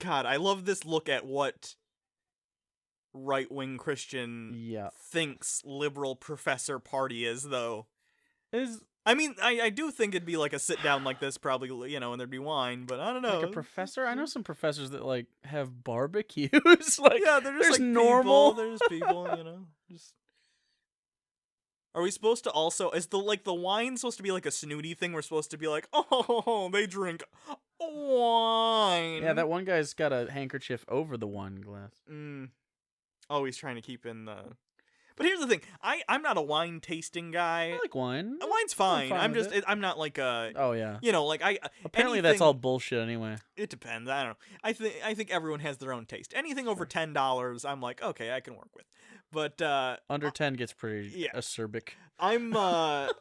God, I love this look at what right-wing Christian thinks liberal professor party is, though. I mean, I do think it'd be like a sit down like this, probably, and there'd be wine, but I don't know. Like a professor? I know some professors that like have barbecues. Like, Yeah, they're just there's like normal. People. There's people, Just. Are we supposed to also? Is the wine supposed to be like a snooty thing? We're supposed to be like, oh, they drink wine. Yeah, that one guy's got a handkerchief over the wine glass. Oh, he's trying to keep in the. But here's the thing. I'm not a wine tasting guy. I like wine. Wine's fine. fine I'm with just. I'm not like a. Oh yeah. Apparently Apparently that's all bullshit anyway. It depends. I don't know. I think everyone has their own taste. Anything over $10, I'm like, okay, I can work with. But under 10 gets pretty acerbic. I'm but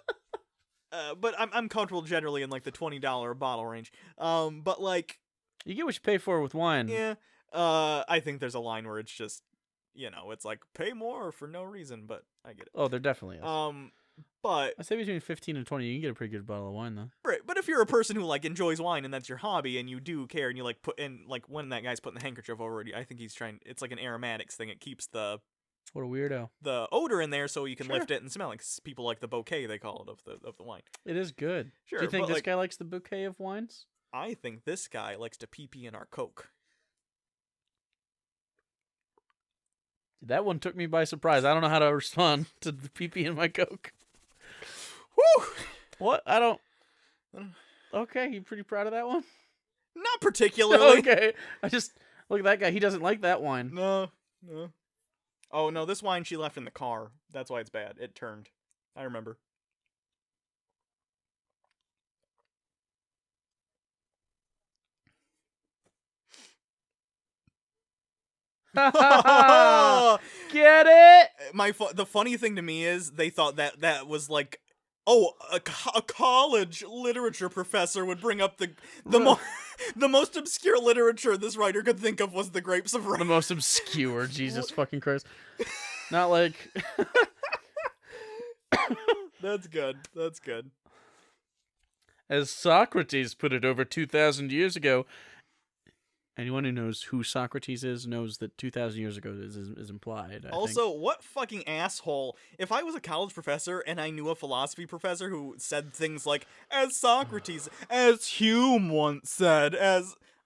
I'm comfortable generally in like the $20 bottle range. But like you get what you pay for with wine. Yeah. I think there's a line where it's just it's like pay more for no reason, but I get it. Oh, there definitely is. But I say between 15 and 20, you can get a pretty good bottle of wine though. Right, but if you're a person who like enjoys wine and that's your hobby and you do care and you like put in like when that guy's putting the handkerchief over it, I think he's trying. It's like an aromatics thing. It keeps the what a weirdo the odor in there so you can lift it and smell it. 'Cause people like the bouquet they call it of the wine. It is good. Sure. Do you think this guy likes the bouquet of wines? I think this guy likes to pee in our Coke. That one took me by surprise. I don't know how to respond to the pee in my Coke. Whew! What? I don't. Okay, you pretty proud of that one? Not particularly. Okay. I just look at that guy. He doesn't like that wine. No. Oh no, this wine she left in the car. That's why it's bad. It turned. I remember. Get it? The funny thing to me is they thought that was like, oh, a college literature professor would bring up the most obscure literature this writer could think of was The Grapes of Wrath. The most obscure, Jesus fucking Christ. Not like. That's good. That's good. As Socrates put it over 2,000 years ago. Anyone who knows who Socrates is knows that 2,000 years ago is implied. I think. What fucking asshole. If I was a college professor and I knew a philosophy professor who said things like, as Socrates, as Hume once said,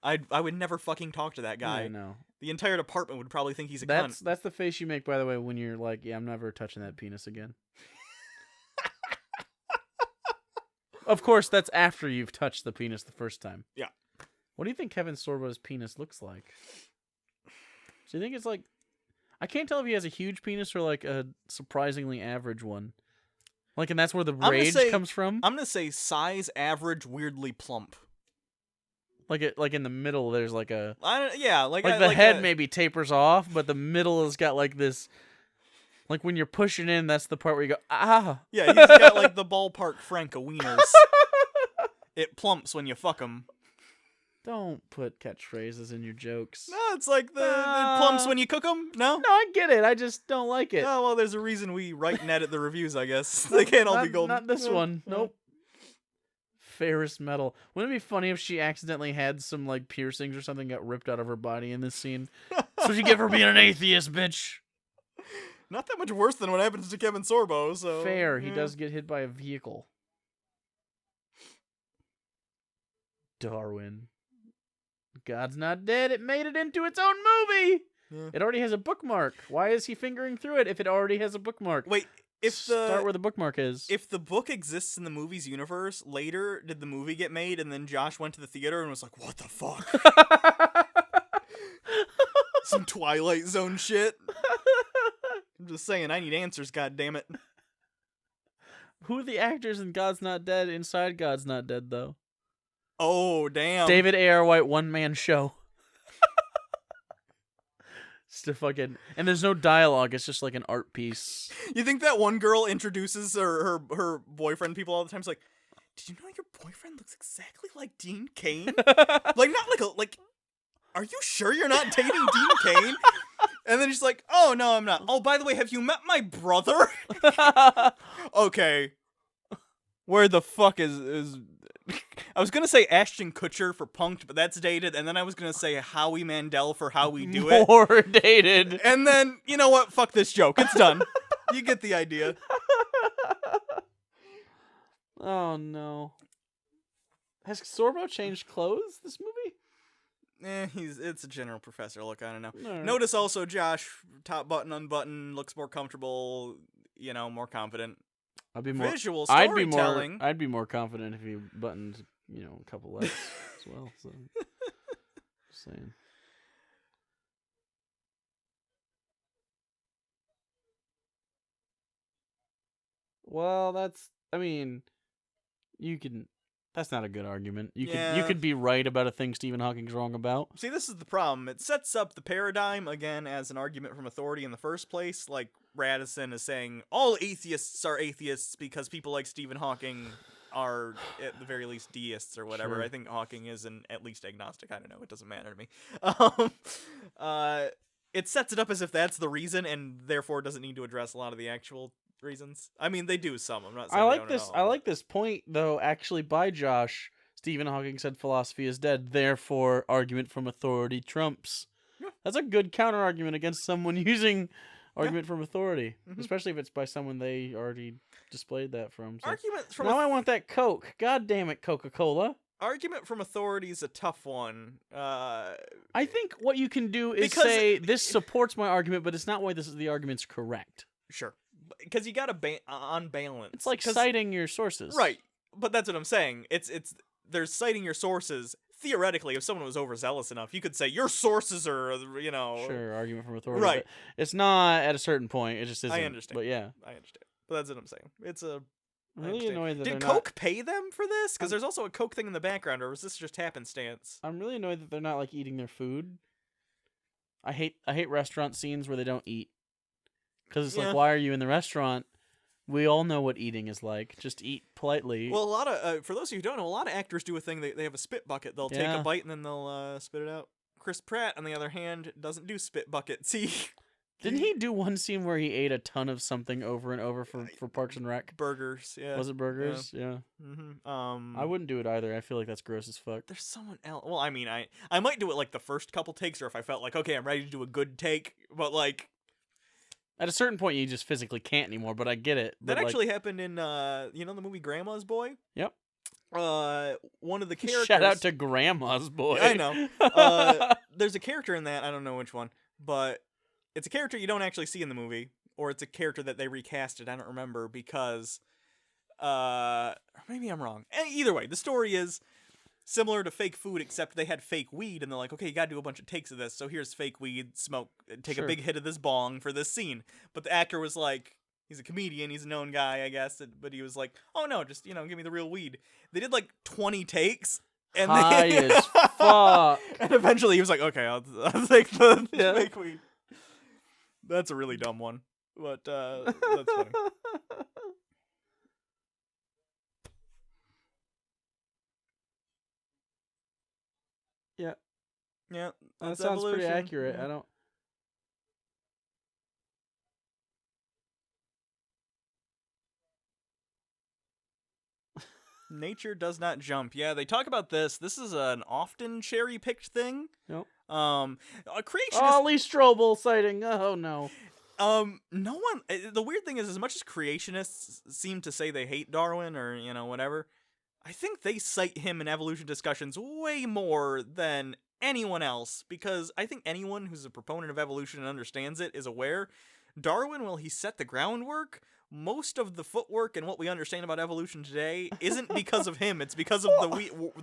I would never fucking talk to that guy. Yeah, no. The entire department would probably think he's a cunt. That's the face you make, by the way, when you're like, yeah, I'm never touching that penis again. Of course, that's after you've touched the penis the first time. Yeah. What do you think Kevin Sorbo's penis looks like? Do you think it's like... I can't tell if he has a huge penis or like a surprisingly average one. Like, and that's where the rage comes from? I'm going to say size, average, weirdly plump. Like in the middle, there's like a... the head maybe tapers off, but the middle has got like this... Like when you're pushing in, that's the part where you go, ah! Yeah, he's got like the ballpark Frank of wieners. It plumps when you fuck him. Don't put catchphrases in your jokes. No, it's like it plumps when you cook them. No? No, I get it. I just don't like it. Oh, well, there's a reason we write and edit the reviews, I guess. They can't all be golden. Not this one. Nope. Ferrous metal. Wouldn't it be funny if she accidentally had some like piercings or something got ripped out of her body in this scene? So you get for being an atheist, bitch. Not that much worse than what happens to Kevin Sorbo, so... Fair. He does get hit by a vehicle. Darwin. God's Not Dead. It made it into its own movie. Yeah. It already has a bookmark. Why is he fingering through it if it already has a bookmark? Wait, start where the bookmark is. If the book exists in the movie's universe, later did the movie get made and then Josh went to the theater and was like, what the fuck? Some Twilight Zone shit. I'm just saying, I need answers, goddammit. Who are the actors in God's Not Dead inside God's Not Dead, though? Oh, damn. David A.R. White one-man show. And there's no dialogue, it's just like an art piece. You think that one girl introduces her boyfriend people all the time? It's like, did you know your boyfriend looks exactly like Dean Cain? Are you sure you're not dating Dean Cain? And then she's like, oh, no, I'm not. Oh, by the way, have you met my brother? Okay. Where the fuck is... I was going to say Ashton Kutcher for Punk'd, but that's dated. And then I was going to say Howie Mandel for How We Do It. More dated. And then, you know what? Fuck this joke. It's done. You get the idea. Oh no. Has Sorbo changed clothes this movie? It's a general professor look. I don't know. All right. Notice also Josh, top button unbuttoned, looks more comfortable. More confident. I'd be more Visual I'd storytelling. be more confident if he buttoned, a couple legs as well. So just saying. Well, that's not a good argument. You could be right about a thing Stephen Hawking's wrong about. See, this is the problem. It sets up the paradigm again as an argument from authority in the first place. Like Radisson is saying, all atheists are atheists because people like Stephen Hawking are at the very least deists or whatever. Sure. I think Hawking is at least agnostic. I don't know. It doesn't matter to me. It sets it up as if that's the reason, and therefore doesn't need to address a lot of the actual reasons. I mean, they do some. I'm not saying I they like don't this. at all, I like this point though. Actually, by Josh, Stephen Hawking said philosophy is dead. Therefore, argument from authority trumps. Yeah. That's a good counter argument against someone using argument from authority, Mhm. especially if it's by someone they already displayed that from. So. Arguments from Now I want that Coke. God damn it, Coca-Cola. Argument from authority is a tough one. I think what you can do is Because- say this supports my argument, but it's not why the argument's correct. Sure, because you got to on balance. It's like 'Cause- citing your sources. right? But that's what I'm saying. It's there's citing your sources. Theoretically, if someone was overzealous enough, you could say your sources are, Sure, argument from authority. Right. But it's not at a certain point. It just isn't. I understand. But yeah. I understand. But that's what I'm saying. It's a. I'm I really understand. annoyed that Did they're Coke pay them for this? Because I'm- there's also a Coke thing in the background, or was this just happenstance? I'm really annoyed that they're not like eating their food. I hate restaurant scenes where they don't eat. Because it's Yeah. like, why are you in the restaurant? We all know what eating is like. Just eat politely. Well, a lot of for those of you who don't know, a lot of actors do a thing. They have a spit bucket. They'll take Yeah. a bite and then they'll spit it out. Chris Pratt, on the other hand, doesn't do spit bucket. See, Didn't he do one scene where he ate a ton of something over and over for Parks and Rec? burgers. Yeah. Was it burgers? Yeah. Mm-hmm. I wouldn't do it either. I feel like that's gross as fuck. There's someone else. Well, I mean, I might do it like the first couple takes, or if I felt like, okay, I'm ready to do a good take. But like At a certain point, you just physically can't anymore. But I get it. that But, actually happened in the movie Grandma's Boy. Yep. One of the characters. Shout out to Grandma's Boy. I know. There's a character in that. I don't know which one, but it's a character you don't actually see in the movie, or it's a character that they recasted. I don't remember because, maybe I'm wrong. Either way, the story is similar to fake food, except they had fake weed, and they're like, okay, you gotta do a bunch of takes of this. So here's fake weed, smoke, take Sure. a big hit of this bong for this scene. But the actor was like, he's a comedian, he's a known guy, I guess, but he was like, oh no, just give me the real weed. They did like 20 takes. And High as fuck. And eventually he was like, okay, I'll take the Yeah. fake weed. That's a really dumb one, but that's funny. Yeah. Yeah, That that's sounds pretty evolution. accurate. Yeah. I don't. Nature does not jump. Yeah, they talk about this. This is an often cherry-picked thing. Nope. A creationist. Ollie Strobel sighting. Oh no. No one. The weird thing is, as much as creationists seem to say they hate Darwin or whatever, I think they cite him in evolution discussions way more than anyone else, because I think anyone who's a proponent of evolution and understands it is aware Darwin, while he set the groundwork, most of the footwork and what we understand about evolution today isn't because of him. It's because of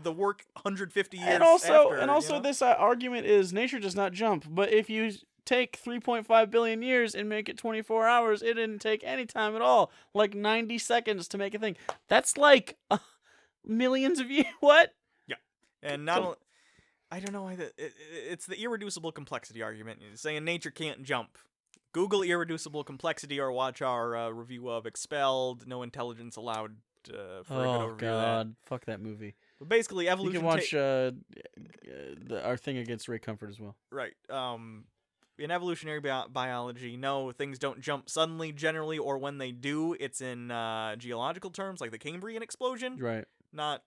the work 150 years And also, after. this argument is nature does not jump. But if you take 3.5 billion years and make it 24 hours, it didn't take any time at all. Like 90 seconds to make a thing. That's like millions of years. What? Yeah, and not only. I don't know why it's the irreducible complexity argument. You're saying nature can't jump. Google irreducible complexity or watch our review of Expelled, No Intelligence Allowed for a good overview of that. God, fuck that movie. But basically, You evolution. can watch our thing against Ray Comfort as well. Right. In evolutionary biology, no, things don't jump suddenly, generally, or when they do, it's in geological terms, like the Cambrian explosion. Right. Not.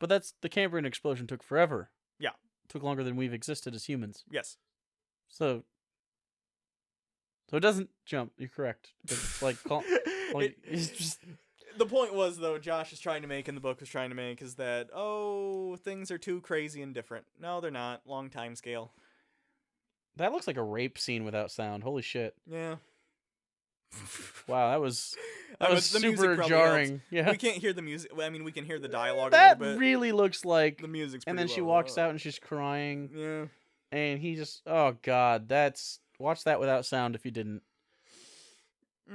But the Cambrian explosion took forever. Yeah. Took longer than we've existed as humans. Yes. So it doesn't jump. You're correct. It's like it's just The point was, though, Josh is trying to make, and the book was trying to make, is that, things are too crazy and different. No, they're not. Long time scale. That looks like a rape scene without sound. Holy shit. Yeah. Wow, that was The super music probably jarring. helps. Yeah. We can't hear the music. I mean, we can hear the dialogue That a little bit. really looks like... The music's And pretty then she low. walks out and she's crying. Yeah. And he just... Oh, God. That's... Watch that without sound if you didn't. I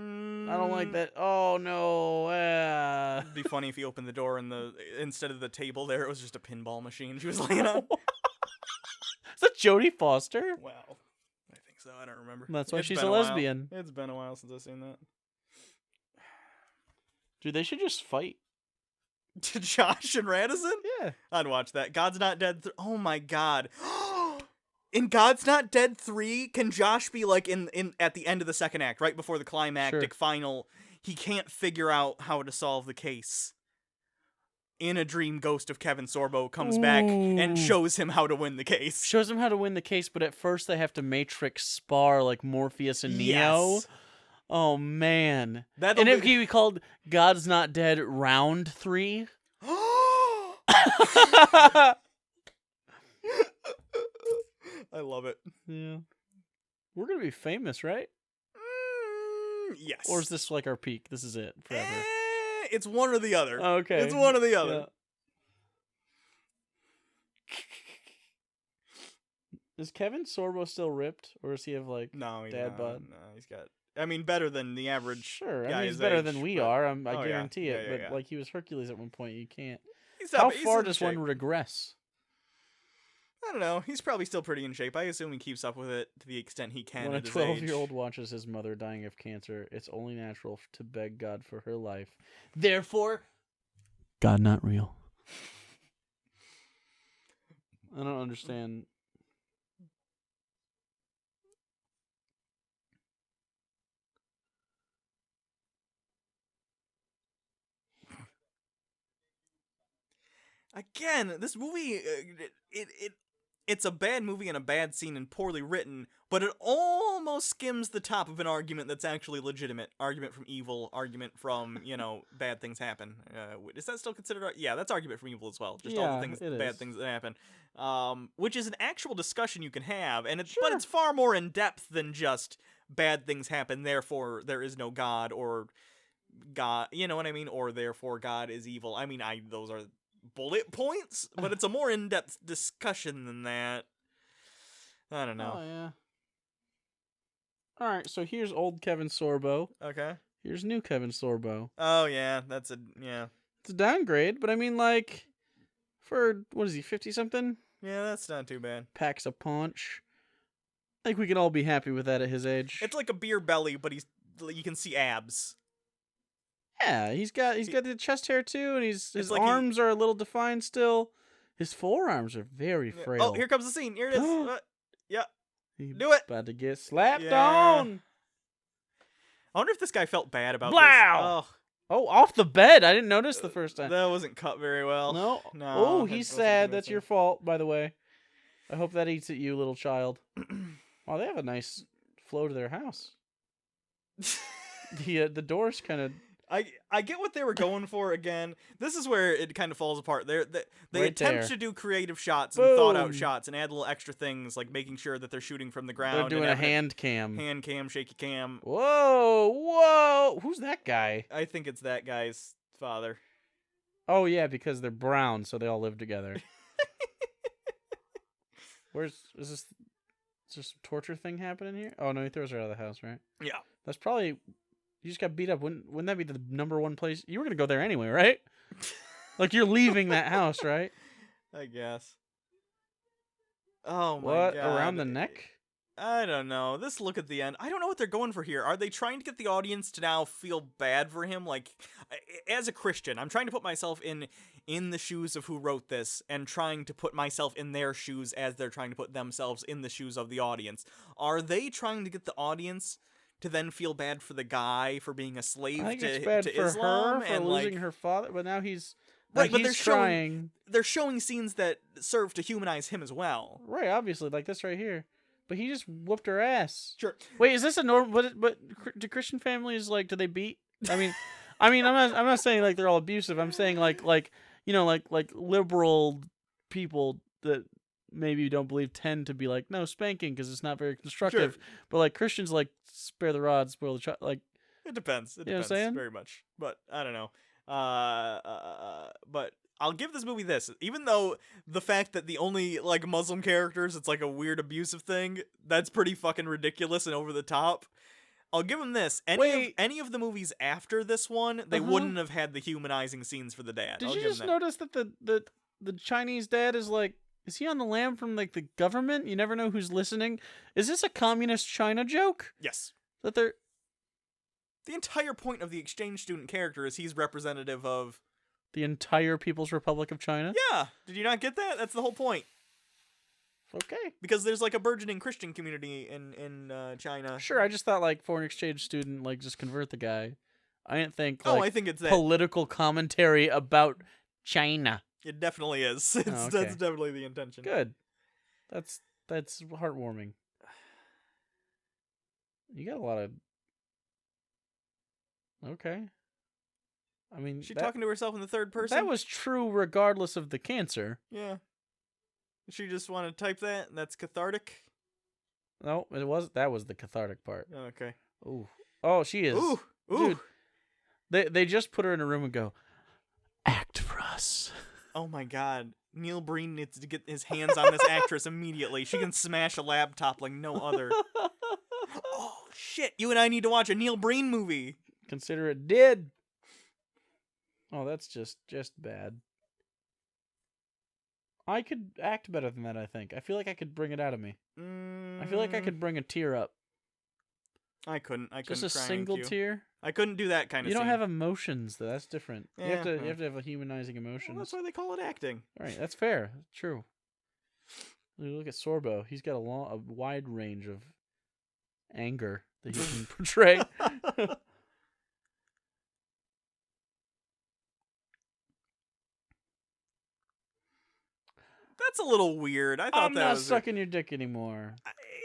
don't like that. Oh, no. It'd be funny if you opened the door and instead of the table there, it was just a pinball machine she was laying on. Is that Jodie Foster? Wow. I think so. I don't remember. That's why It's she's been a while. lesbian. It's been a while since I've seen that. Dude, they should just fight. Josh and Radisson? Yeah. I'd watch that. God's Not Dead. Oh my god. In God's Not Dead 3, can Josh be like in at the end of the second act, right before the climactic final, he can't figure out how to solve the case. In a dream, ghost of Kevin Sorbo comes back and shows him how to win the case. Shows him how to win the case, but at first they have to Matrix spar like Morpheus and Neo. Yes. Oh, man. And if he called God's Not Dead Round 3? I love it. Yeah. We're going to be famous, right? Yes. Or is this like our peak? This is it forever. It's one or the other. Okay. It's one or the other. Yeah. Is Kevin Sorbo still ripped? Or does he have like dad bod? No, he's got... I mean, better than the average. Sure, guy I mean, his he's better age, than we but- are. I Oh, yeah. guarantee it. Yeah, but yeah. like he was Hercules at one point. You can't. He's How he's far in does shape. one regress? I don't know. He's probably still pretty in shape. I assume he keeps up with it to the extent he can When a at his age. 12-year-old watches his mother dying of cancer, it's only natural to beg God for her life. Therefore, God not real. I don't understand. Again, this movie, it's a bad movie and a bad scene and poorly written, but it almost skims the top of an argument that's actually legitimate. Argument from evil, argument from, bad things happen. Is that still considered? Yeah, that's argument from evil as well. Just all the bad things that happen. Which is an actual discussion you can have, and but it's far more in depth than just bad things happen, therefore there is no God, or God, you know what I mean? Or therefore God is evil. I mean, those are bullet points, but it's a more in-depth discussion than that. I don't know. Oh, yeah. Alright, so here's old Kevin Sorbo. Okay. Here's new Kevin Sorbo. Oh, yeah, that's It's a downgrade, but I mean, like, for, what is he, 50-something? Yeah, that's not too bad. Packs a punch. I think we can all be happy with that at his age. It's like a beer belly, but you can see abs. Yeah, he's got the chest hair too, and his like arms are a little defined still. His forearms are very frail. Oh, here comes the scene. Here it is. Yeah. He's Do it. about to get slapped Yeah. on. I wonder if this guy felt bad about Blow! this. Oh, off the bed. I didn't notice the first time. That wasn't cut very well. No. No. Oh, that he's wasn't sad. good That's thing. your fault, by the way. I hope that eats at you, little child. Wow, they have a nice flow to their house. The doors kind of... I get what they were going for again. This is where it kind of falls apart. They Right attempt there. to do creative shots and thought out shots and add little extra things like making sure that they're shooting from the ground. They're doing and a hand cam. Hand cam, shaky cam. Whoa! Who's that guy? I think it's that guy's father. Oh, yeah, because they're brown, so they all live together. Is this some torture thing happening here? Oh, no, he throws her out of the house, right? Yeah. That's probably... You just got beat up. Wouldn't that be the number one place? You were going to go there anyway, right? Like, you're leaving that house, right? I guess. Oh, my What? God. Around the neck? I don't know. This look at the end. I don't know what they're going for here. Are they trying to get the audience to now feel bad for him? Like, as a Christian, I'm trying to put myself in the shoes of who wrote this and trying to put myself in their shoes as they're trying to put themselves in the shoes of the audience. Are they trying to get the audience to then feel bad for the guy for being a slave I think to, it's bad to for Islam? her for and losing like, her father, but now he's... Right, but he's they're showing scenes that serve to humanize him as well. Right, obviously, like this right here. But he just whooped her ass. Sure. Wait, is this a normal... But do Christian families, like, do they beat... I mean, I mean, I'm not saying like they're all abusive. I'm saying like like liberal people that maybe you don't believe tend to be like no spanking because it's not very constructive. Sure. But like Christians like spare the rod, spoil the child. Like It depends. It you know what I'm depends saying? very much. But I don't know. But I'll give this movie this. Even though the fact that the only like Muslim characters, it's like a weird abusive thing, that's pretty fucking ridiculous and over the top. I'll give them this. Any of the movies after this one, they wouldn't have had the humanizing scenes for the dad. Did I'll you give just them that. notice that the Chinese dad is like? Is he on the lam from like the government? You never know who's listening. Is this a communist China joke? Yes. That they're The entire point of the exchange student character is he's representative of the entire People's Republic of China? Yeah. Did you not get that? That's the whole point. Okay. Because there's like a burgeoning Christian community in China. Sure, I just thought like foreign exchange student, like just convert the guy. I didn't think like I think it's that. political commentary about China. It definitely is. okay. That's definitely the intention. Good. That's heartwarming. You got a lot of Okay. I mean, She talking to herself in the third person? That was true regardless of the cancer. Yeah. She just want to type that, and that's cathartic? No, that was the cathartic part. Okay. Ooh. Oh, she is. Ooh. Dude, they just put her in a room and go, act for us. Oh my god. Neil Breen needs to get his hands on this actress immediately. She can smash a laptop like no other. Oh, shit. You and I need to watch a Neil Breen movie. Consider it dead. Oh, that's just bad. I could act better than that, I think. I feel like I could bring it out of me. I feel like I could bring a tear up. I couldn't. Just a single tear? I couldn't do that kind of You don't scene. have emotions, though. That's different. Yeah, you have to have a humanizing emotions. Well, that's why they call it acting. All right, that's fair. True. Look at Sorbo. He's got a wide range of anger that he can portray. That's a little weird. I thought I'm not sucking your dick anymore.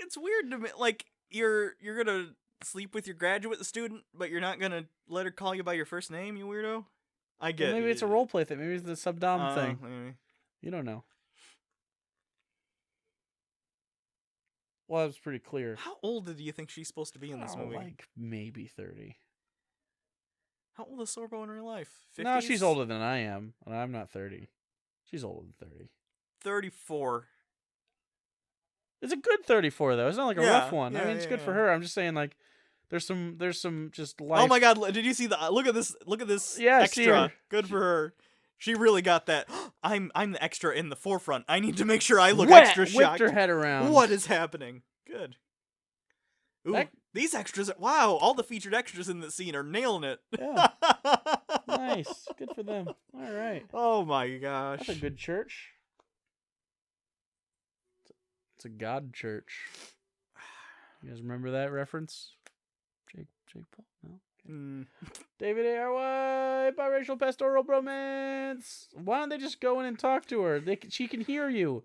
It's weird to me. Like you're gonna sleep with your graduate student, but you're not gonna let her call you by your first name. You weirdo. I get. Well, maybe it's a role play thing. Maybe it's the subdom thing. Maybe. You don't know. Well, that was pretty clear. How old do you think she's supposed to be in this movie? Like maybe 30. How old is Sorbo in real life? 50s? No, she's older than I am, and I'm not 30. She's older than 30. 34. It's a good 34 though. It's not like a rough one. I mean, it's good for her. I'm just saying, like, there's some just life. Oh my god! Did you see the? Look at this! Look at this extra. Good for her. She really got that. I'm the extra in the forefront. I need to make sure I look extra shocked. Whipped her head around. What is happening? Good. Ooh, these extras. Wow, all the featured extras in the scene are nailing it. Yeah. Nice. Good for them. All right. Oh my gosh. That's a good church. It's a God church. You guys remember that reference? Jake Paul? No? Okay. David A.R.Y. Biracial pastoral bromance. Why don't they just go in and talk to her? She can hear you.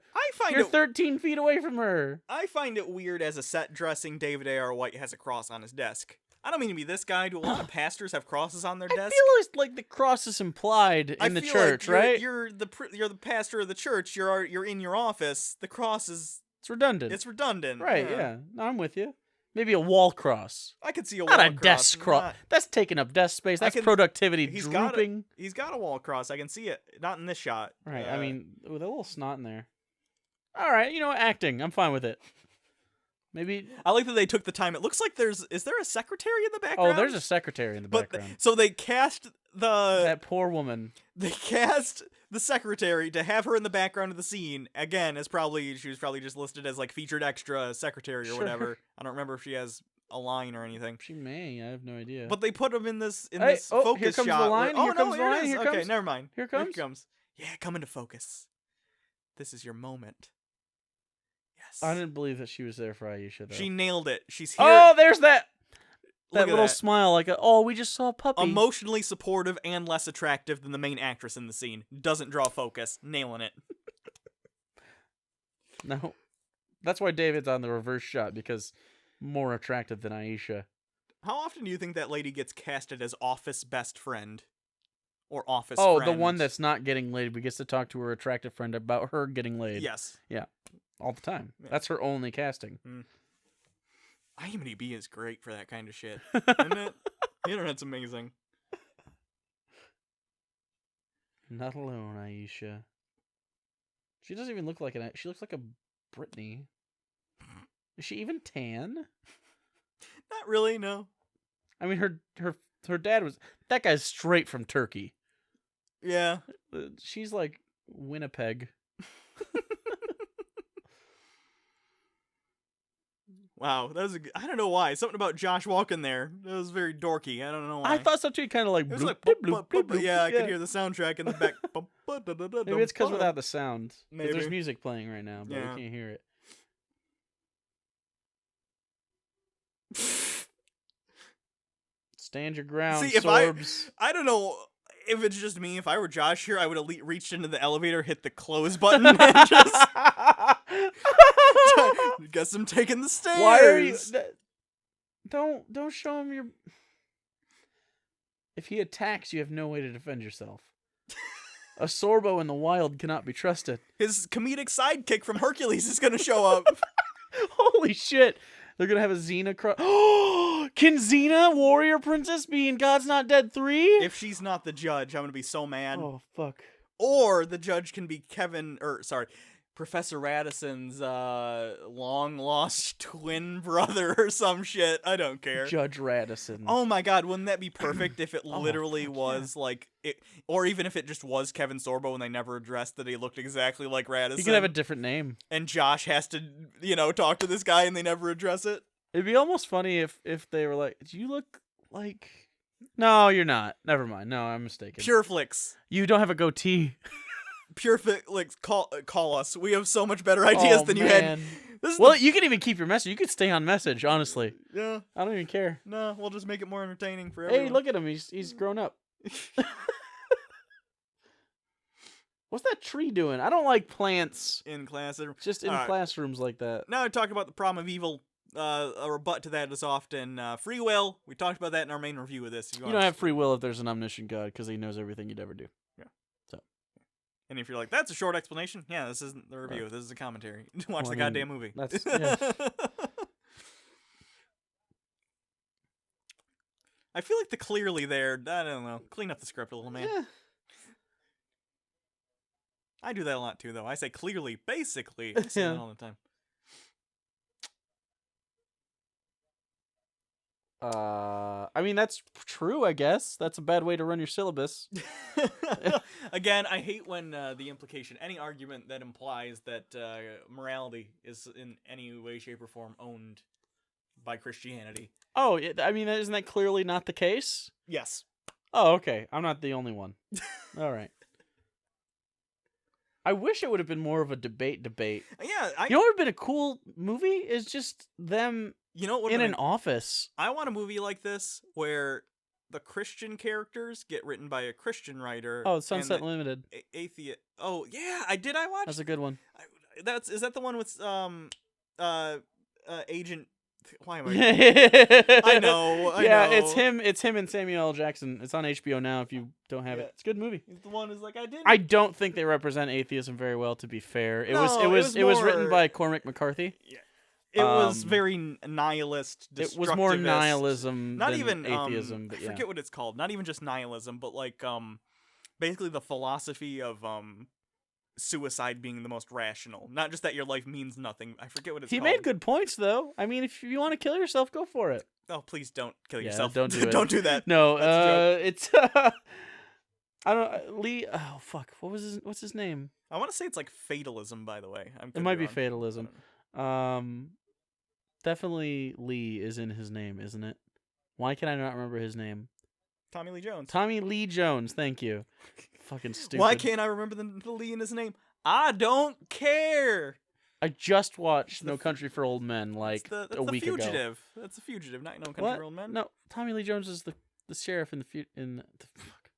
You're 13 feet away from her. I find it weird as a set dressing David A.R. White has a cross on his desk. I don't mean to be this guy. Do a lot of pastors have crosses on their desk? I feel like the cross is implied in the church, right? You're the pastor of the church. You're in your office. The cross is... It's redundant. It's redundant. Right, yeah. No, I'm with you. Maybe a wall cross. I could see a wall cross. Not a desk cross. That's taking up desk space. That's productivity drooping. He's got a wall cross. I can see it. Not in this shot. Right, I mean, with a little snot in there. All right, you know what? Acting. I'm fine with it. Maybe. I like that they took the time. It looks like is there a secretary in the background? Oh, there's a secretary in the background. So they cast that poor woman. They cast the secretary to have her in the background of the scene. Again, she was probably just listed as like featured extra secretary or whatever. I don't remember if she has a line or anything. She may. I have no idea. But they put him in this focus here comes shot. The line. Here comes the line. Here okay, never mind. Here comes. Yeah, come into focus. This is your moment. Yes. I didn't believe that she was there for Aisha, though. She nailed it. She's here. Oh, there's that little smile, like, we just saw a puppy. Emotionally supportive and less attractive than the main actress in the scene. Doesn't draw focus. Nailing it. No. That's why David's on the reverse shot, because more attractive than Aisha. How often do you think that lady gets casted as office best friend? Or office Oh, friend? the one that's not getting laid, but gets to talk to her attractive friend about her getting laid. Yes. Yeah. All the time. Yeah. That's her only casting. IMDb is great for that kind of shit. Isn't it? The internet's amazing. Not alone, Aisha. She doesn't even look like an... She looks like a Britney. Is she even tan? Not really, no. I mean, her dad was... That guy's straight from Turkey. Yeah. She's like Winnipeg. Wow, that was I don't know why. Something about Josh walking there. That was very dorky. I don't know why. I thought so too, kind of like... It was bloop, like... bloop, bloop, bloop, bloop. Yeah, I could hear the soundtrack in the back. Maybe it's because without the sound. 'Cause Maybe. there's music playing right now, but Yeah. we can't hear it. Stand your ground, See, if Sorbs. I don't know if it's just me. If I were Josh here, I would have reached into the elevator, hit the close button, and just... Guess I'm taking the stairs. Why are you... Don't show him your... If he attacks, you have no way to defend yourself. A Sorbo in the wild cannot be trusted. His comedic sidekick from Hercules is going to show up. Holy shit. They're going to have a Xena cross... Can Xena, Warrior Princess, be in God's Not Dead 3? If she's not the judge, I'm going to be so mad. Oh, fuck. Or the judge can be Professor Radisson's long-lost twin brother or some shit. I don't care. Judge Radisson. Oh my god, wouldn't that be perfect if it literally fuck was like it, or even if it just was Kevin Sorbo and they never addressed that he looked exactly like Radisson. He could have a different name. And Josh has to, talk to this guy and they never address it. It'd be almost funny if they were like, "Do you look like?" No, you're not. Never mind. No, I'm mistaken. Pureflix. You don't have a goatee. Pureflix, call us. We have so much better ideas than you had. You can even keep your message. You could stay on message, honestly. Yeah. I don't even care. No, we'll just make it more entertaining for everyone. Hey, look at him. He's grown up. What's that tree doing? I don't like plants. In classroom. Just in classrooms like that. Now I talk about the problem of evil. A rebut to that is often free will. We talked about that in our main review of this. You don't have free will if there's an omniscient God because he knows everything you'd ever do. Yeah. So. And if you're like, that's a short explanation, yeah, this isn't the review. Right. This is a commentary. Watch the goddamn movie. That's yeah. I feel like the clearly there, I don't know, clean up the script a little, man. Yeah. I do that a lot too, though. I say clearly, basically. I say that all the time. I mean, that's true, I guess. That's a bad way to run your syllabus. Again, I hate when the implication, any argument that implies that morality is in any way, shape, or form owned by Christianity. Oh, I mean, isn't that clearly not the case? Yes. Oh, okay. I'm not the only one. All right. I wish it would have been more of a debate. Yeah. You know what would have been a cool movie? Is just them in an office. I want a movie like this where the Christian characters get written by a Christian writer. Oh, Sunset Limited. Atheist. Oh, yeah. I watch. That's a good one. Is that the one with Agent... Why am I? I know. Yeah, it's him. It's him and Samuel L. Jackson. It's on HBO now. If you don't have it, it's a good movie. He's the one who's like, I don't think they represent atheism very well. To be fair, it was written by Cormac McCarthy. Yeah, it was very nihilist. It was more nihilism, not than even atheism. But I forget what it's called. Not even just nihilism, but like basically the philosophy of suicide being the most rational. Not just that your life means nothing. I forget what it's called. He made good points, though. I mean, if you want to kill yourself, go for it. Oh, please don't kill yourself. Don't do it. Don't do that. No, it's... I don't... Lee... Oh, fuck. What's his name? I want to say it's like fatalism, by the way. It might be fatalism. Definitely Lee is in his name, isn't it? Why can I not remember his name? Tommy Lee Jones. Tommy Lee Jones, thank you. Fucking stupid. Why can't I remember the Lee in his name? I don't care. I just watched No Country for Old Men like a week ago. That's the fugitive, not No Country for Old Men. No, Tommy Lee Jones is the sheriff in the fuck.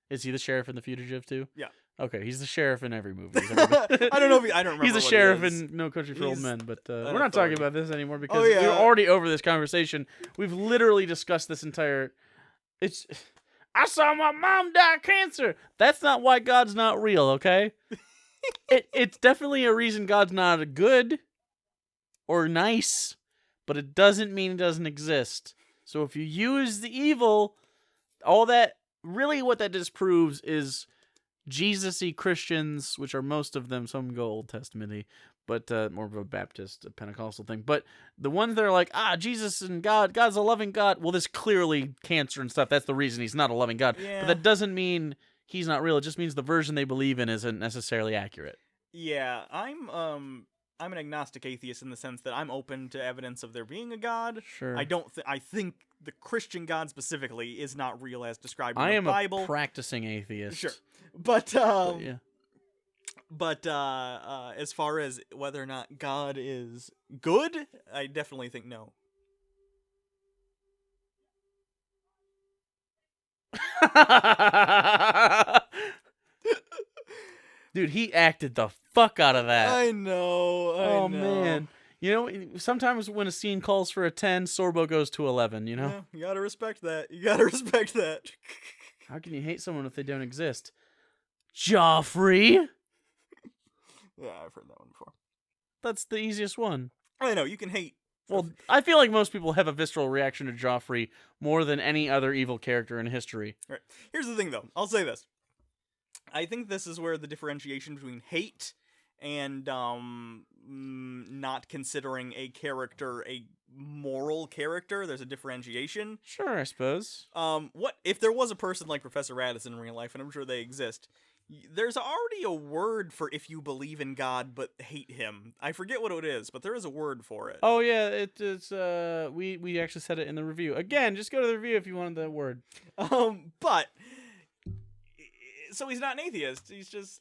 Is he the sheriff in The Fugitive too? Yeah. Okay, he's the sheriff in every movie. I don't know if I don't remember. He's the what sheriff he is. in No Country for Old He's Men, but an we're not talking authority. about this anymore because Oh, yeah. we're already over this conversation. We've literally discussed this entire. It's. I saw my mom die of cancer. That's not why God's not real, okay? It's definitely a reason God's not good or nice, but it doesn't mean it doesn't exist. So if you use the evil, all that really what that disproves is Jesus-y Christians, which are most of them, some go Old Testament-y, but more of a Baptist, Pentecostal thing. But the ones that are like, Jesus and God's a loving God. Well, there's clearly cancer and stuff. That's the reason he's not a loving God. Yeah. But that doesn't mean he's not real. It just means the version they believe in isn't necessarily accurate. Yeah, I'm an agnostic atheist in the sense that I'm open to evidence of there being a God. Sure. I think the Christian God specifically is not real as described in I the am Bible. a practicing atheist. Sure. But yeah. But as far as whether or not God is good, I definitely think no. Dude, he acted the fuck out of that. I know. Oh man. You know, sometimes when a scene calls for a 10, Sorbo goes to 11, you know? Yeah, you gotta respect that. You gotta respect that. How can you hate someone if they don't exist? Joffrey? Yeah, I've heard that one before. That's the easiest one. I know, you can hate. Well, I feel like most people have a visceral reaction to Joffrey more than any other evil character in history. Right. Here's the thing, though. I'll say this. I think this is where the differentiation between hate and not considering a character a moral character, there's a differentiation. Sure, I suppose. What if there was a person like Professor Radisson in real life, and I'm sure they exist, there's already a word for if you believe in God but hate him. I forget what it is, but there is a word for it. Oh yeah, it's we actually said it in the review. Again, just go to the review if you wanted that word. But so he's not an atheist. He's just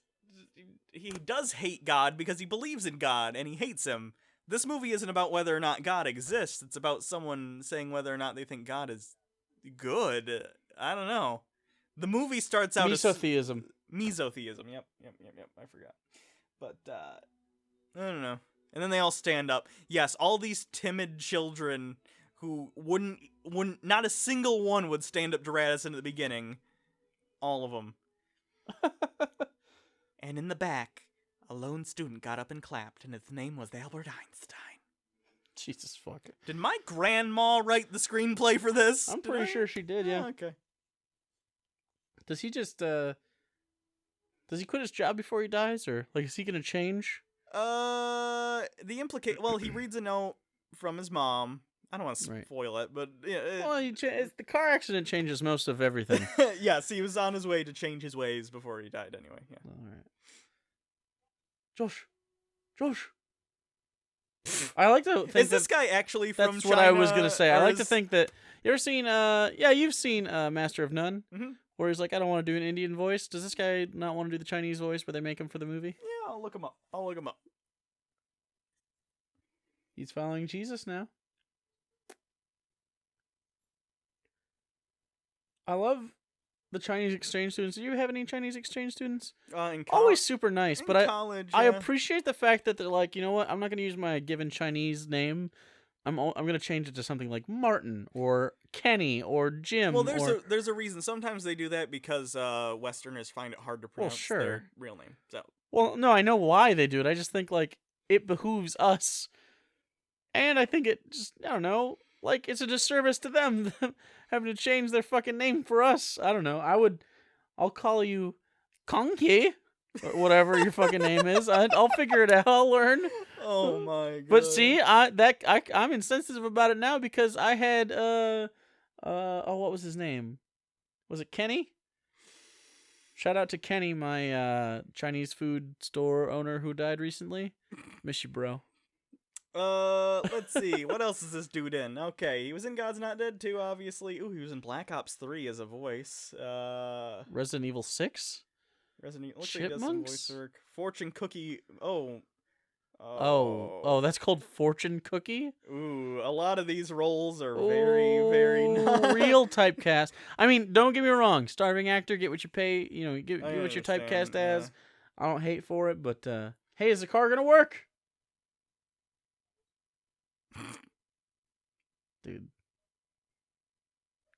he does hate God because he believes in God and he hates him. This movie isn't about whether or not God exists. It's about someone saying whether or not they think God is good. I don't know. The movie starts out Mesotheism. Mesotheism. Yep. I forgot. But I don't know. And then they all stand up. Yes, all these timid children who wouldn't not a single one would stand up to Radisson at the beginning. All of them. And in the back, a lone student got up and clapped, and his name was Albert Einstein. Jesus fuck. Did my grandma write the screenplay for this? I'm pretty sure she did, yeah. Oh, okay. Does he just does he quit his job before he dies, or like is he gonna change? Well, he reads a note from his mom. I don't want to spoil it, but yeah. Well, the car accident changes most of everything. Yes, he was on his way to change his ways before he died. Anyway, yeah. All right. Josh. I like to think is this guy actually from that's China? That's what I was gonna say. I like to is... think that you ever seen you've seen Master of None, where he's like, I don't want to do an Indian voice. Does this guy not want to do the Chinese voice, but they make him for the movie? Yeah, I'll look him up. He's following Jesus now. I love the Chinese exchange students. Do you have any Chinese exchange students? Always super nice, but college, I appreciate the fact that they're like, you know what? I'm not going to use my given Chinese name. I'm going to change it to something like Martin or Kenny or Jim. Well, there's a reason. Sometimes they do that because Westerners find it hard to pronounce their real name. So. Well, no, I know why they do it. I just think like it behooves us, and I think it just I don't know. Like, it's a disservice to them having to change their fucking name for us. I don't know. I'll call you Kongi, or whatever your fucking name is. I'll figure it out. I'll learn. Oh my god. But see, I'm insensitive about it now because I had what was his name? Was it Kenny? Shout out to Kenny, my Chinese food store owner who died recently. Miss you, bro. Let's see. What else is this dude in? Okay, he was in God's Not Dead 2, obviously. Ooh, he was in Black Ops 3 as a voice. Resident Evil 6? Resident Evil. Looks like he does some voice work. Fortune Cookie. Oh. Oh, that's called fortune cookie? Ooh, a lot of these roles are very, very not real typecast. I mean, don't get me wrong. Starving actor, get what you pay. Get I what you're understand, typecast yeah. as. I don't hate for it, but hey, is the car gonna work? Dude,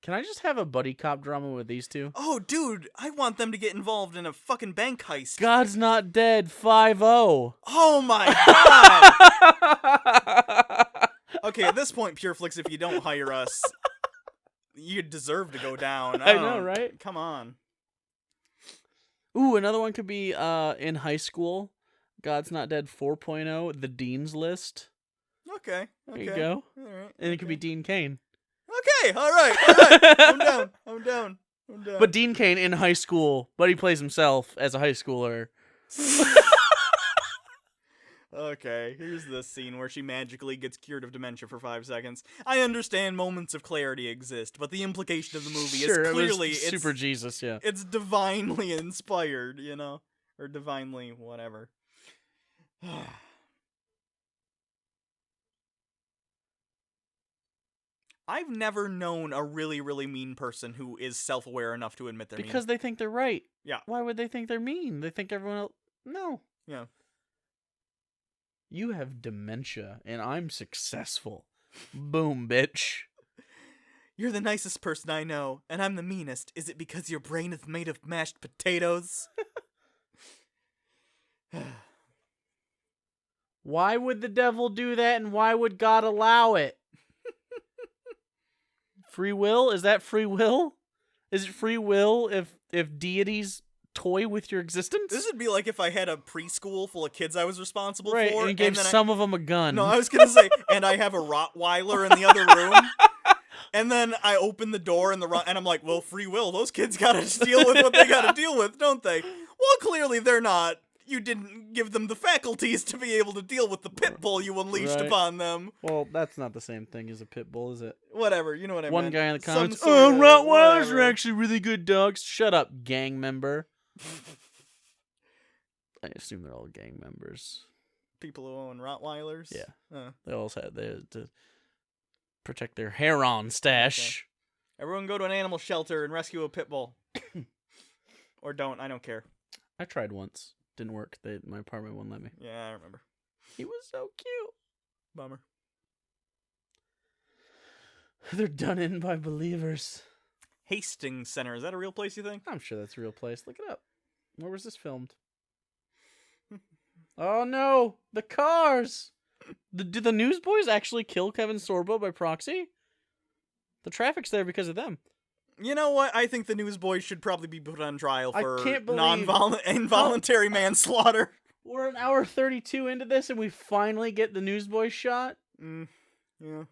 can I just have a buddy cop drama with these two? Oh, dude, I want them to get involved in a fucking bank heist. God's Not Dead 5-0. Oh my god! Okay, at this point, pureflix, if you don't hire us, you deserve to go down. I know, right? Come on. Ooh, another one could be in high school. God's Not Dead 4.0, The Dean's List. Okay. There you go. All right. And it could be Dean Cain. Okay, all right. I'm down. But Dean Cain in high school, but he plays himself as a high schooler. Okay, here's this scene where she magically gets cured of dementia for 5 seconds. I understand moments of clarity exist, but the implication of the movie is clearly it was super Jesus, yeah. It's divinely inspired, or divinely whatever. I've never known a really, really mean person who is self-aware enough to admit they're mean. Because they think they're right. Yeah. Why would they think they're mean? They think everyone else... No. Yeah. You have dementia, and I'm successful. Boom, bitch. You're the nicest person I know, and I'm the meanest. Is it because your brain is made of mashed potatoes? Why would the devil do that, and why would God allow it? Free will? Is that free will? Is it free will if deities toy with your existence? This would be like if I had a preschool full of kids I was responsible for. And you gave some of them a gun. No, I was going to say, and I have a Rottweiler in the other room. And then I open the door and I'm like, well, free will. Those kids got to deal with what they got to deal with, don't they? Well, clearly they're not. You didn't give them the faculties to be able to deal with the pit bull you unleashed upon them. Well, that's not the same thing as a pit bull, is it? Whatever, you know what I mean. One guy in the comments, Rottweilers are actually really good dogs. Shut up, gang member. I assume they're all gang members. People who own Rottweilers? Yeah. They also have to protect their heron stash. Okay. Everyone go to an animal shelter and rescue a pit bull. Or don't, I don't care. I tried once. Didn't work. My apartment wouldn't let me. Yeah, I remember. He was so cute. Bummer. They're done in by believers. Hastings Center. Is that a real place, you think? I'm sure that's a real place. Look it up. Where was this filmed? Oh no! The cars! Did the Newsboys actually kill Kevin Sorbo by proxy? The traffic's there because of them. You know what? I think the Newsboys should probably be put on trial for involuntary manslaughter. We're an hour 32 into this and we finally get the Newsboys shot? Yeah.